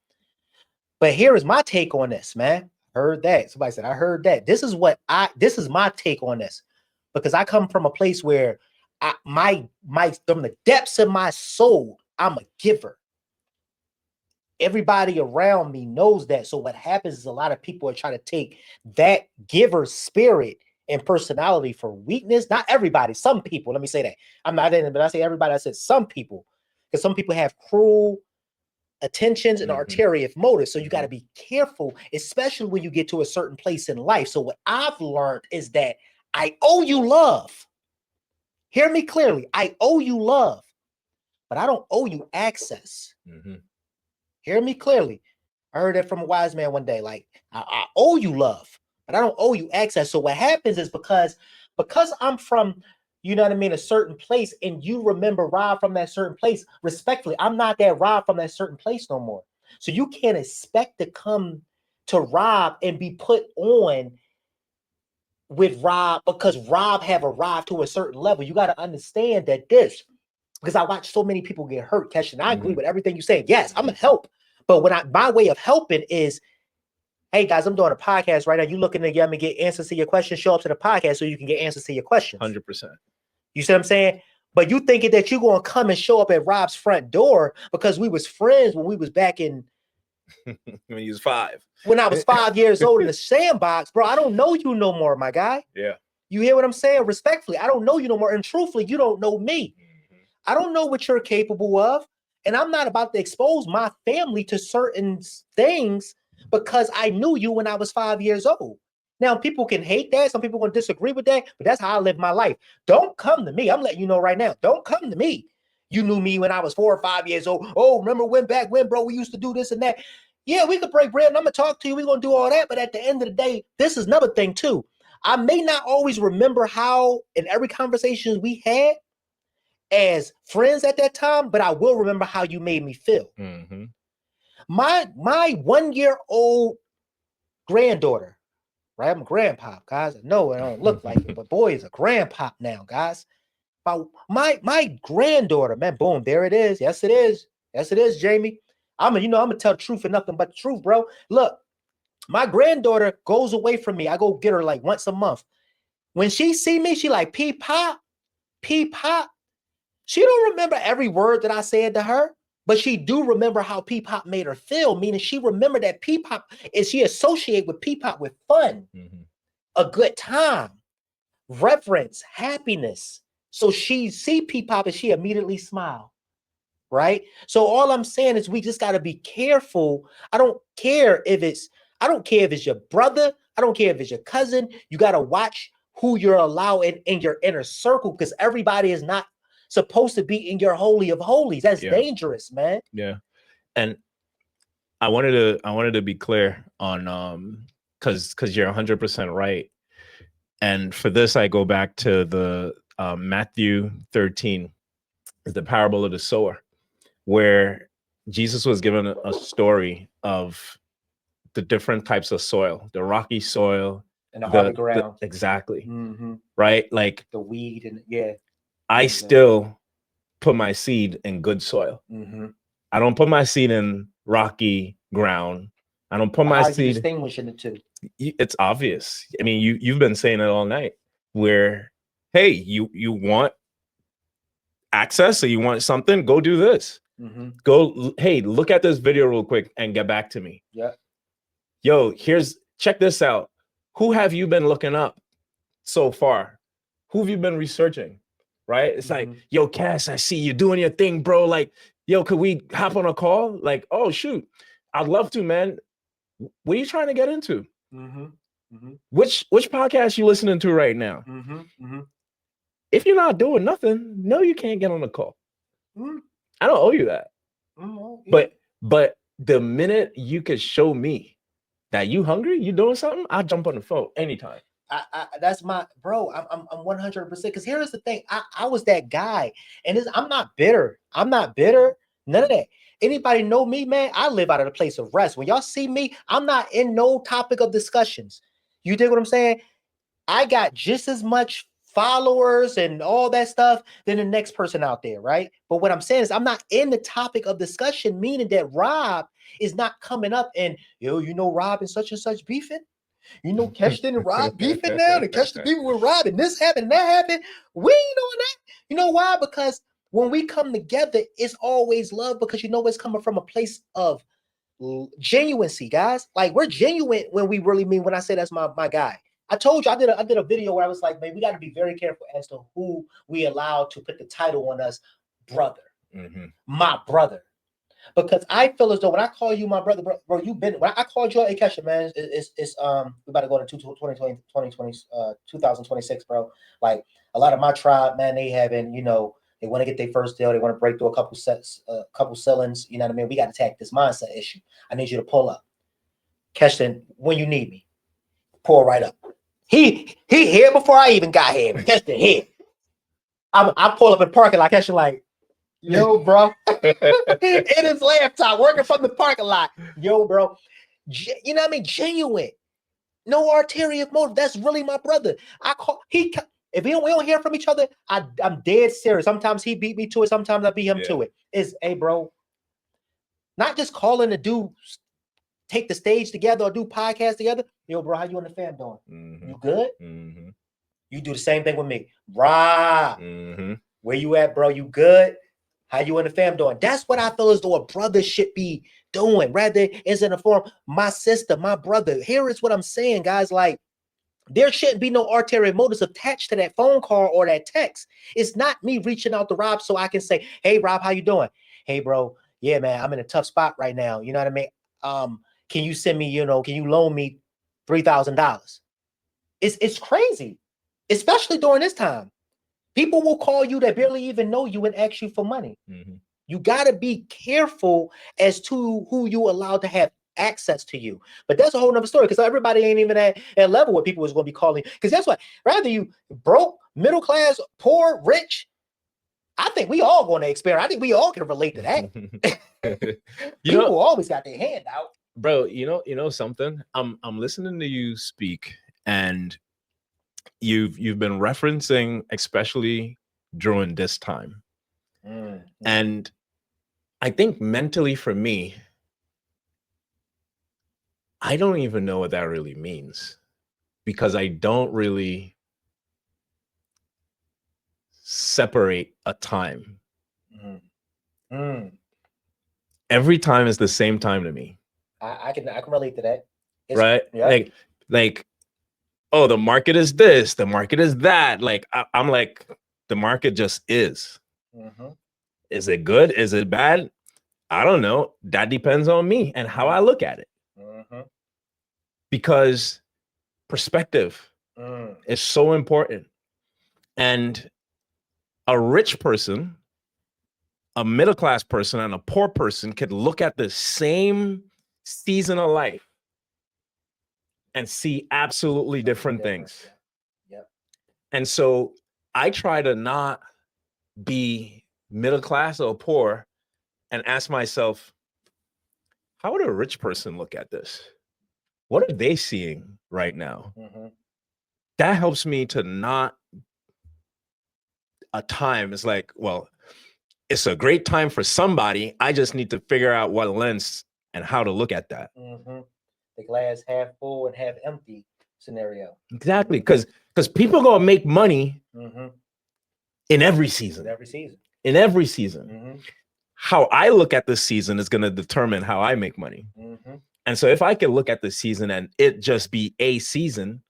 Speaker 1: But here is my take on this, man. Heard that. Somebody said, I heard that. This is my take on this, because I come from a place where from the depths of my soul, I'm a giver. Everybody around me knows that. So what happens is a lot of people are trying to take that giver spirit and personality for weakness. Not everybody, some people, let me say that. I didn't, but I say everybody, I said some people, because some people have cruel attentions and ulterior motives. So you got to be careful, especially when you get to a certain place in life. So what I've learned is that I owe you love. Hear me clearly. I owe you love, but I don't owe you access. Mm-hmm. Hear me clearly. I heard that from a wise man one day. Like, I owe you love, but I don't owe you access. So what happens is because I'm from, a certain place, and you remember Rob from that certain place, respectfully, I'm not that Rob from that certain place no more. So you can't expect to come to Rob and be put on with Rob because Rob have arrived to a certain level. You got to understand that because I watch so many people get hurt, Keshan. I agree with everything you say. Yes, I'm gonna help. But my way of helping is, hey guys, I'm doing a podcast right now. You looking to get me get answers to your questions, show up to the podcast so you can get answers to your questions.
Speaker 2: 100%.
Speaker 1: You see what I'm saying? But you thinking that you're gonna come and show up at Rob's front door because we was friends when we was back in
Speaker 2: when he was 5.
Speaker 1: When I was 5 years old in the sandbox, bro. I don't know you no more, my guy.
Speaker 2: Yeah.
Speaker 1: You hear what I'm saying? Respectfully, I don't know you no more. And truthfully, you don't know me. I don't know what you're capable of. And I'm not about to expose my family to certain things because I knew you when I was 5 years old. Now, people can hate that. Some people can disagree with that, but that's how I live my life. Don't come to me. I'm letting you know right now. Don't come to me. You knew me when I was 4 or 5 years old. Oh, remember when, bro, we used to do this and that. Yeah, we could break bread and I'm going to talk to you. We're going to do all that. But at the end of the day, this is another thing too. I may not always remember how in every conversation we had as friends at that time, but I will remember how you made me feel. Mm-hmm. My 1-year-old granddaughter, right? I'm a grandpa, guys. I know I don't look like it, but boy, is a grandpa now, guys. My granddaughter, man, boom, there it is. Yes, it is. Yes, it is, Jamie. I'm gonna tell the truth and nothing but the truth, bro. Look, my granddaughter goes away from me. I go get her like once a month. When she see me, she like P-pop. She don't remember every word that I said to her, but she do remember how P-pop made her feel, meaning she remembered that P-pop, and she associate with P-pop with fun, a good time, reverence, happiness. So she see P-pop and she immediately smile, right? So all I'm saying is we just got to be careful. I don't care if it's your brother. I don't care if it's your cousin. You got to watch who you're allowing in your inner circle, because everybody is not supposed to be in your holy of holies. That's dangerous, man.
Speaker 2: Yeah. And I wanted to be clear on because you're 100% right. And for this, I go back to the Matthew 13, the parable of the sower, where Jesus was given a story of the different types of soil, the rocky soil
Speaker 1: and the hard ground.
Speaker 2: Exactly. Right? Like
Speaker 1: the weed and
Speaker 2: I still put my seed in good soil. I don't put my seed in rocky ground I don't put
Speaker 1: How
Speaker 2: my
Speaker 1: are you
Speaker 2: seed.
Speaker 1: distinguishing the two?
Speaker 2: It's obvious. I mean, you've been saying it all night. Where, hey, you want access, so you want something, go do this. Go, hey, look at this video real quick and get back to me.
Speaker 1: Yeah.
Speaker 2: Yo, check this out. Who have you been looking up so far? Who have you been researching? Right? It's like, yo, Cass, I see you doing your thing, bro. Like, yo, could we hop on a call? Like, oh shoot, I'd love to, man. What are you trying to get into? Which podcast you listening to right now? If you're not doing nothing, no, you can't get on the call. I don't owe you that. But the minute you could show me that you hungry, you doing something, I'll jump on the phone anytime.
Speaker 1: That's my bro. I'm 100%. Because here's the thing. I was that guy, and I'm not bitter. I'm not bitter. None of that. Anybody know me, man? I live out of the place of rest. When y'all see me, I'm not in no topic of discussions. You dig what I'm saying? I got just as much followers and all that stuff than the next person out there, right? But what I'm saying is I'm not in the topic of discussion, meaning that Rob is not coming up and, yo, you know Rob and such beefing? You know, Keston and Rob beefing now, and Keston beefing with Rob, and this happened, and that happened. We ain't doing that. You know why? Because when we come together, it's always love, because you know it's coming from a place of genuineness, guys. Like, we're genuine when we really mean when I say that's my guy. I told you I did a video where I was like, man, we got to be very careful as to who we allow to put the title on us, brother, my brother. Because I feel as though when I call you my brother, bro, you've been, when I called you, hey, Kesha, man, it's we about to go to 2026, bro. Like, a lot of my tribe, man, they haven't, you know, they want to get their first deal. They want to break through a couple sellings. You know what I mean? We got to attack this mindset issue. I need you to pull up. Kesha, when you need me, pull right up. He here before I even got here. Kesha here. I pull up in parking lot. Kesha like, yo, bro. In his laptop, working from the parking lot. Yo, bro. You know what I mean? Genuine. No ulterior motive. That's really my brother. If we don't hear from each other, I'm dead serious. Sometimes he beat me to it. Sometimes I beat him to it. It's, hey, bro. Not just calling to do take the stage together or do podcasts together. Yo, bro, how you and the fam doing? You good? You do the same thing with me. Rah. Where you at, bro? You good? How you and the fam doing? That's what I feel as though a brother should be doing. Rather, is in the form, my sister, my brother. Here is what I'm saying, guys. Like, there shouldn't be no ulterior motives attached to that phone call or that text. It's not me reaching out to Rob so I can say, hey, Rob, how you doing? Hey, bro. Yeah, man, I'm in a tough spot right now. You know what I mean? Can you send me, can you loan me $3,000? It's crazy, especially during this time. People will call you that barely even know you and ask you for money. You got to be careful as to who you allow to have access to you. But that's a whole nother story, because everybody ain't even at level where people is going to be calling. Because that's what, rather you broke, middle class, poor, rich, I think we all going to experience. I think we all can relate to that. People always got their hand out.
Speaker 2: Bro, you know something? I'm listening to you speak, and you've been referencing, especially during this time. And I think mentally for me, I don't even know what that really means, because I don't really separate a time. Every time is the same time to me.
Speaker 1: I can relate to that.
Speaker 2: Right? Yeah. Like, oh, the market is this, the market is that. Like, I'm like, the market just is. Is it good? Is it bad? I don't know. That depends on me and how I look at it. Because perspective is so important. And a rich person, a middle-class person, and a poor person could look at the same season of life and see absolutely different things. And so I try to not be middle class or poor and ask myself, how would a rich person look at this? What are they seeing right now? That helps me to not a time. It's like, well, it's a great time for somebody. I just need to figure out what lens and how to look at that.
Speaker 1: the glass half full and half empty scenario.
Speaker 2: Exactly, because people gonna make money
Speaker 1: Mm-hmm.
Speaker 2: in every season.
Speaker 1: In every season.
Speaker 2: In every season.
Speaker 1: Mm-hmm.
Speaker 2: How I look at this season is gonna determine how I make money.
Speaker 1: Mm-hmm.
Speaker 2: And so if I can look at the season and it just be a season,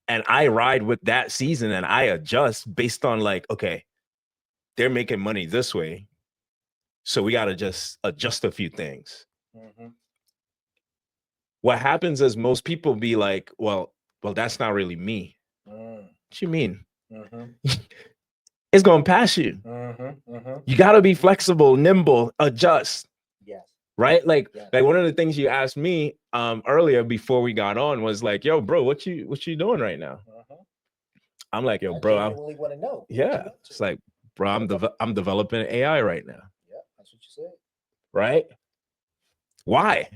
Speaker 2: and I ride with that season and I adjust based on like, okay, they're making money this way, so we gotta just adjust a few things.
Speaker 1: Mm-hmm.
Speaker 2: What happens is most people be like, well, that's not really me. What you mean?
Speaker 1: Mm-hmm.
Speaker 2: It's gonna pass you.
Speaker 1: Mm-hmm. Mm-hmm.
Speaker 2: You gotta be flexible, nimble, adjust.
Speaker 1: Yes.
Speaker 2: Right? Like,
Speaker 1: yes.
Speaker 2: like one of the things you asked me earlier before we got on was like, yo, bro, what you doing right now?
Speaker 1: Mm-hmm.
Speaker 2: I'm like, yo,
Speaker 1: I
Speaker 2: bro,
Speaker 1: genuinely want to know.
Speaker 2: yeah. It's like, bro, I'm developing AI right now.
Speaker 1: Yeah, that's what you said.
Speaker 2: Right? Why?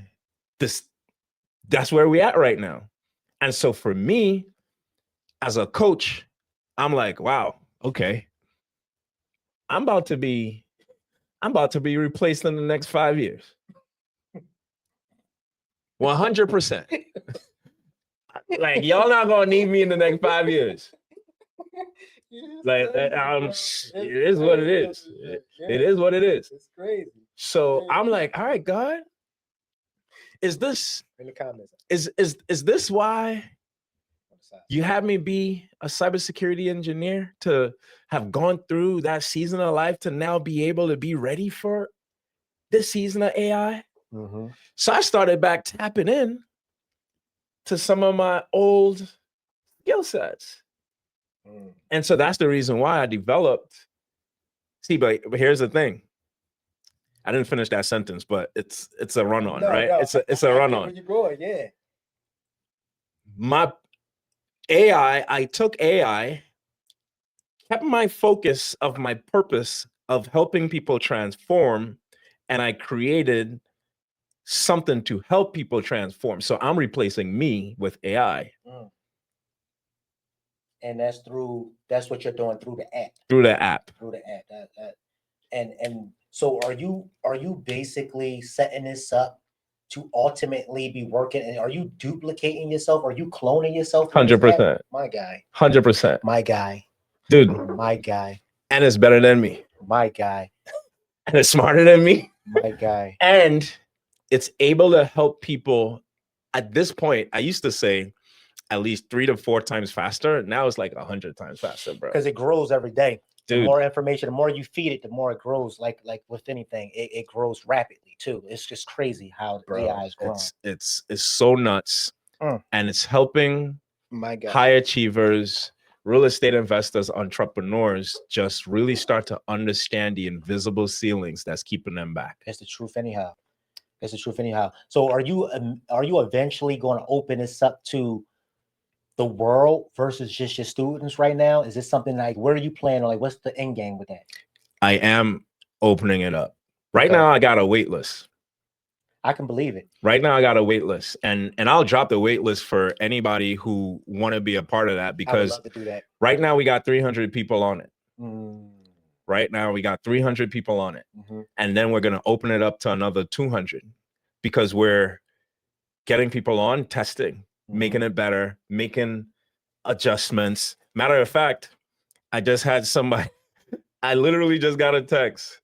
Speaker 2: That's where we at right now. And so for me, as a coach, I'm like, wow, okay. I'm about to be replaced in the next 5 years. 100%. Like, y'all not gonna need me in the next 5 years. Like, it is what it is. It is what it is.
Speaker 1: It's crazy.
Speaker 2: So I'm like, all right, God, is this
Speaker 1: in the comments?
Speaker 2: Is this why you had me be a cybersecurity engineer, to have gone through that season of life to now be able to be ready for this season of AI?
Speaker 1: Mm-hmm.
Speaker 2: So I started back tapping in to some of my old skill sets. And so that's the reason why I developed. See, but here's the thing. I didn't finish that sentence, but it's a run on, right? No, it's a run on.
Speaker 1: Where you going? Yeah.
Speaker 2: My AI, I took AI, kept my focus of my purpose of helping people transform, and I created something to help people transform. So I'm replacing me with AI.
Speaker 1: And that's what you're doing through the app.
Speaker 2: Through the app.
Speaker 1: Through the app. And so are you basically setting this up to ultimately be working? And are you duplicating yourself? Are you cloning yourself?
Speaker 2: 100%.
Speaker 1: My guy.
Speaker 2: 100%.
Speaker 1: My guy.
Speaker 2: Dude.
Speaker 1: My guy.
Speaker 2: And it's better than me.
Speaker 1: My guy.
Speaker 2: And it's smarter than me.
Speaker 1: My guy.
Speaker 2: And it's able to help people. At this point, I used to say at least 3 to 4 times faster. Now it's like 100 times faster, bro.
Speaker 1: Because it grows every day.
Speaker 2: Dude.
Speaker 1: The more information, the more you feed it, the more it grows. Like with anything, it grows rapidly too. It's just crazy how the AI is growing.
Speaker 2: It's so nuts. And it's helping high achievers, real estate investors, entrepreneurs just really start to understand the invisible ceilings that's keeping them back.
Speaker 1: It's the truth anyhow. It's the truth anyhow. So are you eventually going to open this up to the world versus just your students right now? Is this something like, where are you planning? Like, what's the end game with that?
Speaker 2: I am opening it up. Right now, I got a wait list.
Speaker 1: I can believe it.
Speaker 2: Right now, I got a wait list, and I'll drop the wait list for anybody who want to be a part of that, because
Speaker 1: I would love to do that.
Speaker 2: Right now we got 300 people on it. Right now we got 300 people on it, and then we're gonna open it up to another 200, because we're getting people on, testing, making it better, making adjustments. Matter of fact, I just had somebody. I literally just got a text.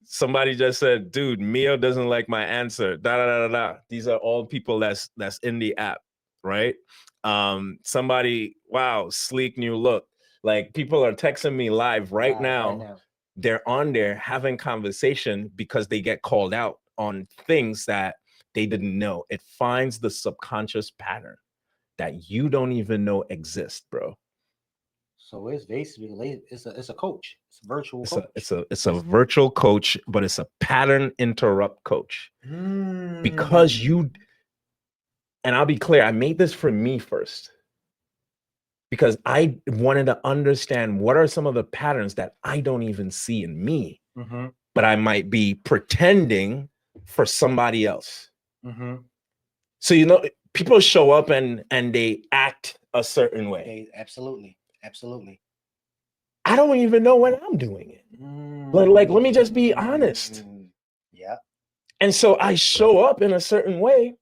Speaker 2: Somebody just said, dude, Mio doesn't like my answer. Da, da, da, da, da. These are all people that's in the app, right? Somebody, wow, sleek new look. Like, people are texting me live right now. They're on there having conversation because they get called out on things that they didn't know. It finds the subconscious pattern that you don't even know exist, bro.
Speaker 1: So it's basically it's a coach. It's a virtual coach.
Speaker 2: It's a virtual coach, but it's a pattern interrupt coach. Because and I'll be clear, I made this for me first, because I wanted to understand what are some of the patterns that I don't even see in me, but I might be pretending for somebody else. So, people show up and they act a certain way.
Speaker 1: Absolutely.
Speaker 2: I don't even know when I'm doing it. Like, let me just be honest.
Speaker 1: Yeah.
Speaker 2: And so I show up in a certain way,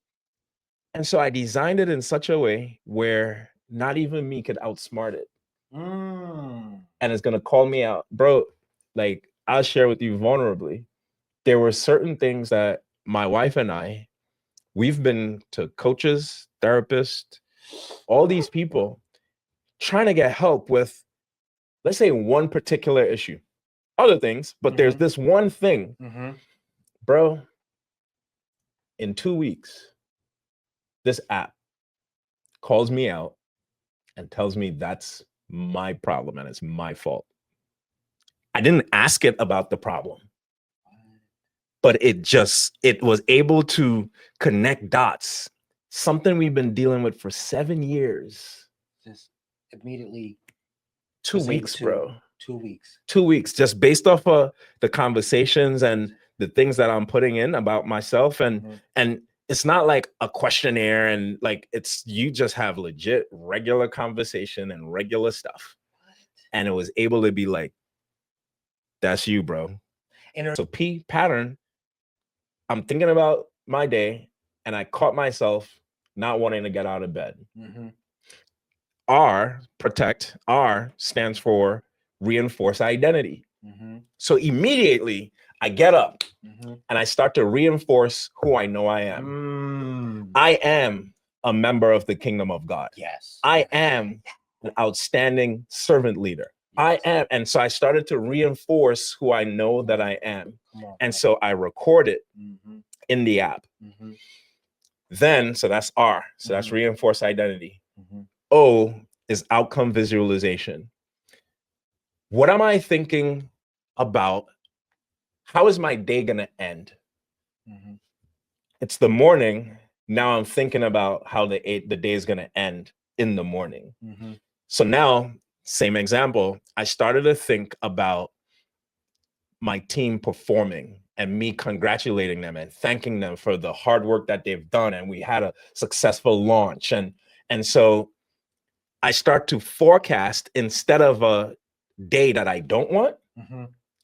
Speaker 2: And so I designed it in such a way where not even me could outsmart it.
Speaker 1: Mm.
Speaker 2: And it's gonna call me out. Bro, like I'll share with you vulnerably. There were certain things that my wife and I, we've been to coaches, therapists, all these people trying to get help with, let's say, one particular issue. Other things, but there's this one thing, bro. In 2 weeks, this app calls me out and tells me that's my problem and it's my fault. I didn't ask it about the problem, but it was able to connect dots. Something we've been dealing with for 7 years.
Speaker 1: Just immediately
Speaker 2: 2 weeks, bro.
Speaker 1: 2 weeks.
Speaker 2: 2 weeks, just based off of the conversations and the things that I'm putting in about myself. And it's not like a questionnaire and like it's, you just have legit regular conversation and regular stuff. And it was able to be like, that's you, bro. And so P pattern, I'm thinking about my day and I caught myself not wanting to get out of bed. R, protect, R stands for reinforce identity. So immediately I get up and I start to reinforce who I know I am. I am a member of the kingdom of God.
Speaker 1: Yes.
Speaker 2: I am an outstanding servant leader. I am. And so I started to reinforce who I know that I am. And so I record it in the app. Then, so that's R. So that's reinforce identity. O is outcome visualization. What am I thinking about? How is my day going to end? It's the morning. Now I'm thinking about how the day is going to end in the morning. So now, same example, I started to think about my team performing and me congratulating them and thanking them for the hard work that they've done. And we had a successful launch. And so I start to forecast instead of a day that I don't want.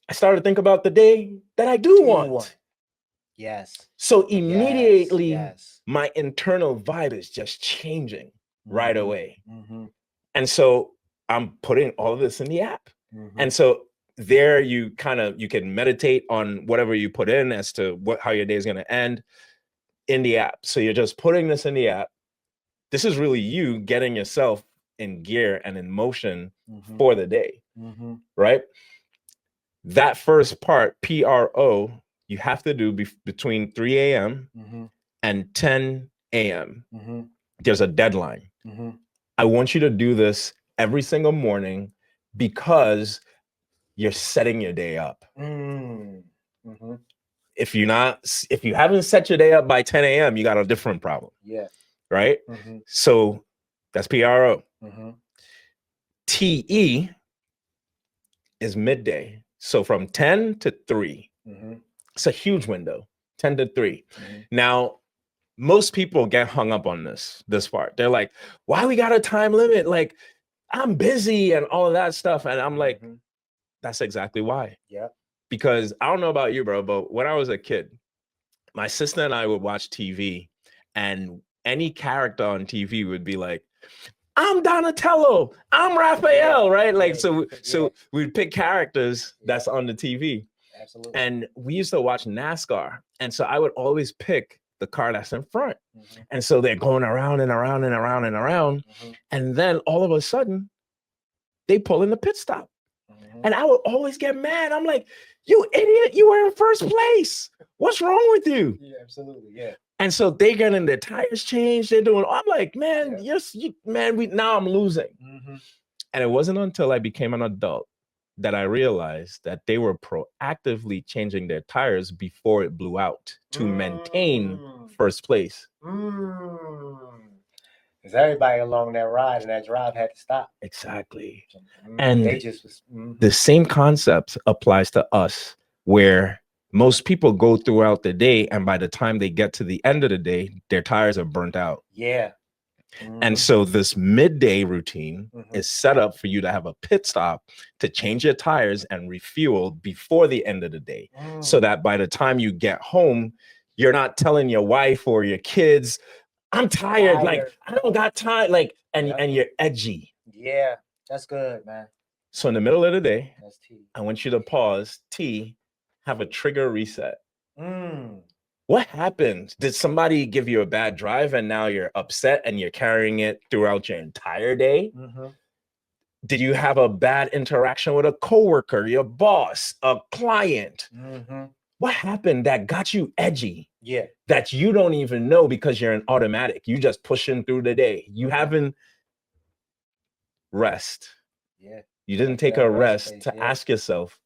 Speaker 2: I started to think about the day that I do want.
Speaker 1: Yes.
Speaker 2: So immediately my internal vibe is just changing right away. And so I'm putting all of this in the app. And so there you can meditate on whatever you put in as to how your day is going to end in the app. So you're just putting this in the app. This is really you getting yourself in gear and in motion for the day, right? That first part, PRO, you have to do between 3 a.m. and 10 a.m. There's a deadline. I want you to do this every single morning because you're setting your day up. If you haven't set your day up by 10 a.m., you got a different problem.
Speaker 1: Yeah.
Speaker 2: Right? So that's PRO. TE is midday. So from 10 to 3. It's a huge window, 10 to 3. Now, most people get hung up on this part. They're like, why we got a time limit? Like, I'm busy and all of that stuff. And I'm like, that's exactly why.
Speaker 1: Yeah.
Speaker 2: Because I don't know about you, bro, but when I was a kid, my sister and I would watch TV and any character on TV would be like, I'm Donatello, I'm Raphael, right? Like, so we'd pick characters that's on the TV.
Speaker 1: Absolutely.
Speaker 2: And we used to watch NASCAR. And so I would always pick the car that's in front. And so they're going around and around and around and around. And then all of a sudden, they pull in the pit stop. And I would always get mad. I'm like, you idiot, you were in first place. What's wrong with you?
Speaker 1: Yeah, absolutely. Yeah.
Speaker 2: And so they getting their tires changed. They're doing, I'm like, man, now I'm losing. And it wasn't until I became an adult that I realized that they were proactively changing their tires before it blew out to maintain first place.
Speaker 1: Because everybody along that ride and that drive had to stop.
Speaker 2: Exactly. And
Speaker 1: they just was
Speaker 2: the same concept applies to us, where most people go throughout the day, and by the time they get to the end of the day, their tires are burnt out.
Speaker 1: Yeah.
Speaker 2: And so this midday routine is set up for you to have a pit stop to change your tires and refuel before the end of the day. So that by the time you get home, you're not telling your wife or your kids, I'm tired. Like,
Speaker 1: Tired.
Speaker 2: I don't got time. Like, and
Speaker 1: Yep.
Speaker 2: and you're edgy.
Speaker 1: Yeah, that's good, man.
Speaker 2: So in the middle of the day,
Speaker 1: That's tea.
Speaker 2: I want you to pause, have a trigger reset.
Speaker 1: Mm.
Speaker 2: What happened? Did somebody give you a bad drive and now you're upset and you're carrying it throughout your entire day?
Speaker 1: Mm-hmm.
Speaker 2: Did you have a bad interaction with a coworker, your boss, a client?
Speaker 1: Mm-hmm.
Speaker 2: What happened that got you edgy?
Speaker 1: Yeah.
Speaker 2: That you don't even know because you're an automatic. You just pushing through the day. You haven't rest.
Speaker 1: Yeah.
Speaker 2: You didn't take a rest to ask yourself,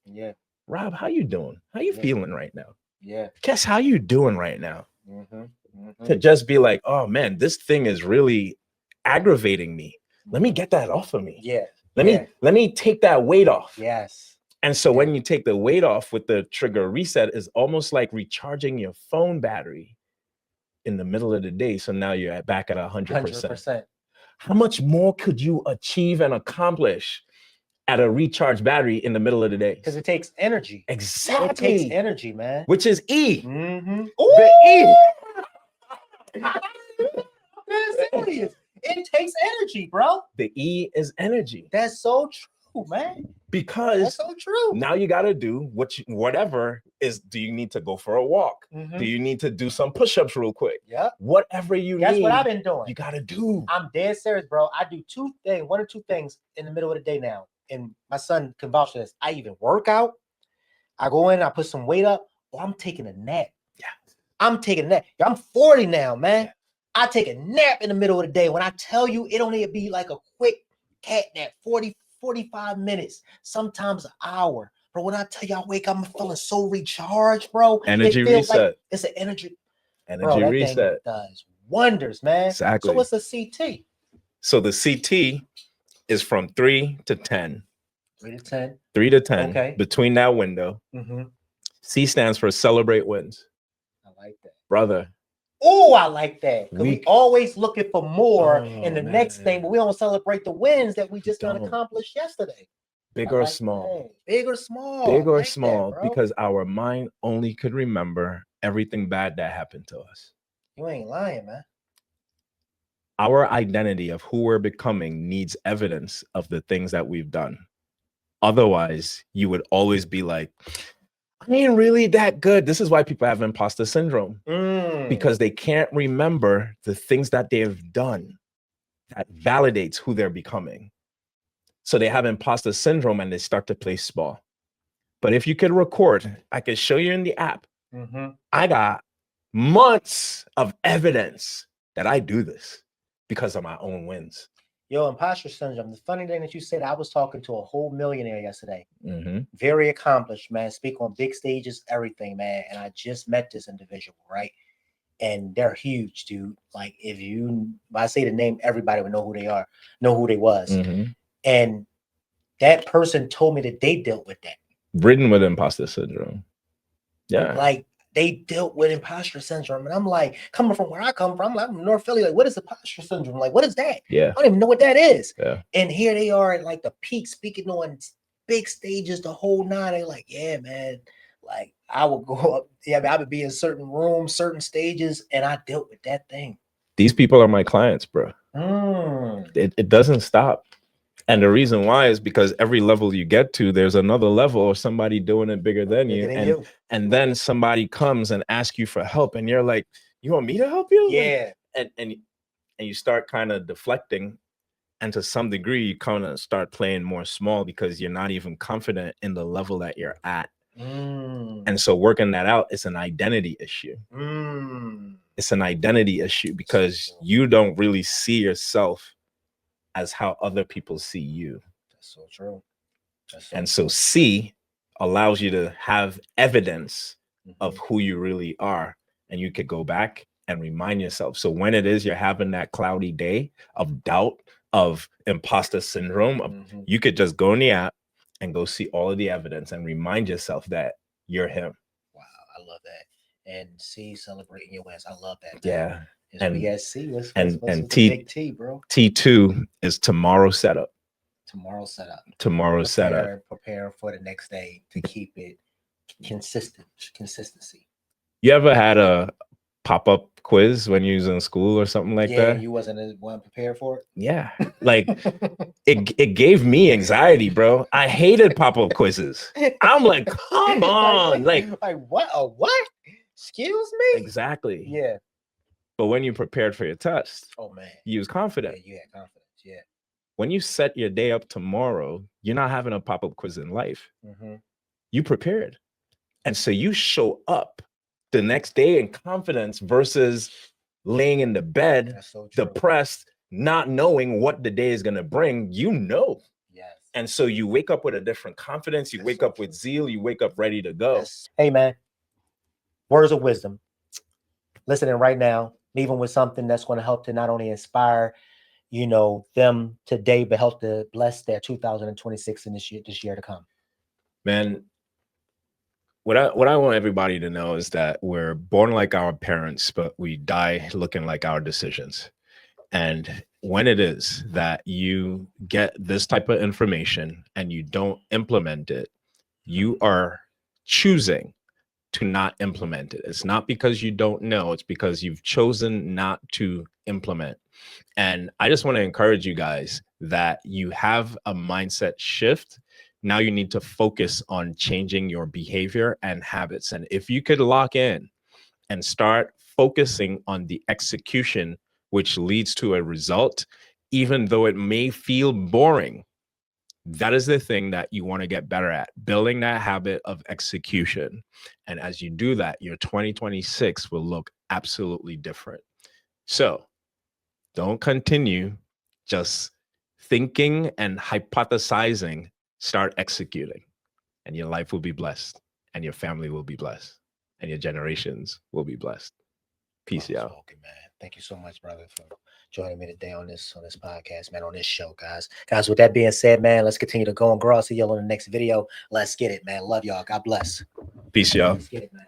Speaker 2: Rob, how you doing? How you feeling right now?
Speaker 1: Yeah.
Speaker 2: Guess how you doing right now?
Speaker 1: Mm-hmm. Mm-hmm.
Speaker 2: To just be like, oh man, this thing is really aggravating me. Let me get that off of me.
Speaker 1: Yeah.
Speaker 2: Let me take that weight off.
Speaker 1: Yes.
Speaker 2: And so when you take the weight off with the trigger reset, is almost like recharging your phone battery in the middle of the day. So now you're back at 100%. How much more could you achieve and accomplish at a recharged battery in the middle of the day?
Speaker 1: Because it takes energy.
Speaker 2: Exactly.
Speaker 1: It takes energy, man.
Speaker 2: Which is E.
Speaker 1: Mm-hmm.
Speaker 2: The E.
Speaker 1: It takes energy, bro.
Speaker 2: The E is energy.
Speaker 1: That's so true, man.
Speaker 2: Because
Speaker 1: that's so true.
Speaker 2: Now you got to do whatever is. Do you need to go for a walk?
Speaker 1: Mm-hmm.
Speaker 2: Do you need to do some push-ups real quick?
Speaker 1: Yeah.
Speaker 2: Whatever you need.
Speaker 1: That's what I've been doing.
Speaker 2: You got to do.
Speaker 1: I'm dead serious, bro. I do one or two things in the middle of the day now. And my son can vouch for this. I even work out. I go in, I put some weight up, or I'm taking a nap.
Speaker 2: Yeah.
Speaker 1: I'm taking a nap. I'm 40 now, man.
Speaker 2: Yeah.
Speaker 1: I take a nap in the middle of the day. When I tell you, it only be like a quick cat nap, 45 minutes, sometimes an hour. But when I tell you I wake up, I'm feeling so recharged, bro.
Speaker 2: Energy reset.
Speaker 1: Like it's an energy
Speaker 2: reset.
Speaker 1: Thing does wonders, man.
Speaker 2: Exactly.
Speaker 1: So what's the CT?
Speaker 2: So the CT is from 3 to 10.
Speaker 1: 3 to 10.
Speaker 2: 3 to 10.
Speaker 1: Okay.
Speaker 2: Between that window.
Speaker 1: Mm-hmm.
Speaker 2: C stands for celebrate wins.
Speaker 1: I like that.
Speaker 2: Brother.
Speaker 1: Oh, I like that. We always looking for more in the next thing, but we don't celebrate the wins that we just got accomplished yesterday.
Speaker 2: Big or small.
Speaker 1: That. Big or small.
Speaker 2: Big or small, because our mind only could remember everything bad that happened to us.
Speaker 1: You ain't lying, man.
Speaker 2: Our identity of who we're becoming needs evidence of the things that we've done. Otherwise, you would always be like, I ain't really that good. This is why people have imposter syndrome, because they can't remember the things that they've done that validates who they're becoming. So they have imposter syndrome and they start to play small. But if you could record, I could show you in the app. I got months of evidence that I do this because of my own wins.
Speaker 1: Yo, imposter syndrome. The funny thing that you said, I was talking to a whole millionaire yesterday. Very accomplished, man. Speak on big stages, everything, man. And I just met this individual, right? And they're huge, dude. Like if I say the name, everybody would know who they are, know who they was. And that person told me that they dealt with that.
Speaker 2: Ridden with imposter syndrome. Yeah.
Speaker 1: Like they dealt with imposter syndrome. And I'm like, coming from where I come from, I'm in North Philly. Like, what is imposter syndrome? Like, what is that?
Speaker 2: Yeah.
Speaker 1: I don't even know what that is.
Speaker 2: Yeah.
Speaker 1: And here they are at like the peak, speaking on big stages, the whole nine. They're like, yeah, man. Like I would go up. Yeah, I would be in certain rooms, certain stages, and I dealt with that thing.
Speaker 2: These people are my clients, bro. It doesn't stop. And the reason why is because every level you get to, there's another level or somebody doing it bigger than you. And then somebody comes and asks you for help. And you're like, you want me to help you?
Speaker 1: Yeah.
Speaker 2: Like, and you start kind of deflecting. And to some degree, you kind of start playing more small because you're not even confident in the level that you're at. And so working that out is an identity issue. It's an identity issue because you don't really see yourself as how other people see you.
Speaker 1: That's so true.
Speaker 2: So C allows you to have evidence of who you really are. And you could go back and remind yourself. So when it is you're having that cloudy day of doubt, of imposter syndrome, you could just go in the app and go see all of the evidence and remind yourself that you're him.
Speaker 1: Wow, I love that. And C, celebrating your wins. I love that.
Speaker 2: Yeah.
Speaker 1: And we at C. What's
Speaker 2: T,
Speaker 1: T, bro?
Speaker 2: T2 is tomorrow setup.
Speaker 1: Tomorrow setup. Prepare for the next day to keep it consistency.
Speaker 2: You ever had a pop-up quiz when you was in school or something like
Speaker 1: yeah,
Speaker 2: that?
Speaker 1: you wasn't prepared for it.
Speaker 2: Yeah. Like it gave me anxiety, bro. I hated pop-up quizzes. I'm like, come on. Like
Speaker 1: what? A what? Excuse me?
Speaker 2: exactly.
Speaker 1: Yeah.
Speaker 2: But when you prepared for your test,
Speaker 1: Oh man.
Speaker 2: you was confident.
Speaker 1: Yeah, you had confidence. Yeah.
Speaker 2: When you set your day up tomorrow, you're not having a pop-up quiz in life. You prepared. And so you show up the next day in confidence versus laying in the bed,
Speaker 1: so
Speaker 2: depressed, not knowing what the day is going to bring. You know.
Speaker 1: Yes.
Speaker 2: And so you wake up with a different confidence. You wake up with zeal. You wake up ready to go.
Speaker 1: Hey, man, words of wisdom. Listening right now, even with something that's going to help to not only inspire, you know, them today, but help to bless their 2026 and this year to come.
Speaker 2: Man, what I want everybody to know is that we're born like our parents, but we die looking like our decisions. And when it is that you get this type of information and you don't implement it, you are choosing to not implement it. It's not because you don't know, it's because you've chosen not to implement. And I just want to encourage you guys that you have a mindset shift. Now you need to focus on changing your behavior and habits. And if you could lock in and start focusing on the execution, which leads to a result, even though it may feel boring, that is the thing that you want to get better at, building that habit of execution. And as you do that, your 2026 will look absolutely different. So don't continue just thinking and hypothesizing. Start executing, and your life will be blessed, and your family will be blessed, and your generations will be blessed. Peace out.
Speaker 1: Okay, man. Thank you so much, brother, for joining me today on this podcast, man, on this show, guys. Guys, with that being said, man, let's continue to go and grow. I'll see y'all on the next video. Let's get it, man. Love y'all. God bless.
Speaker 2: Peace, y'all.
Speaker 1: Let's get it, man.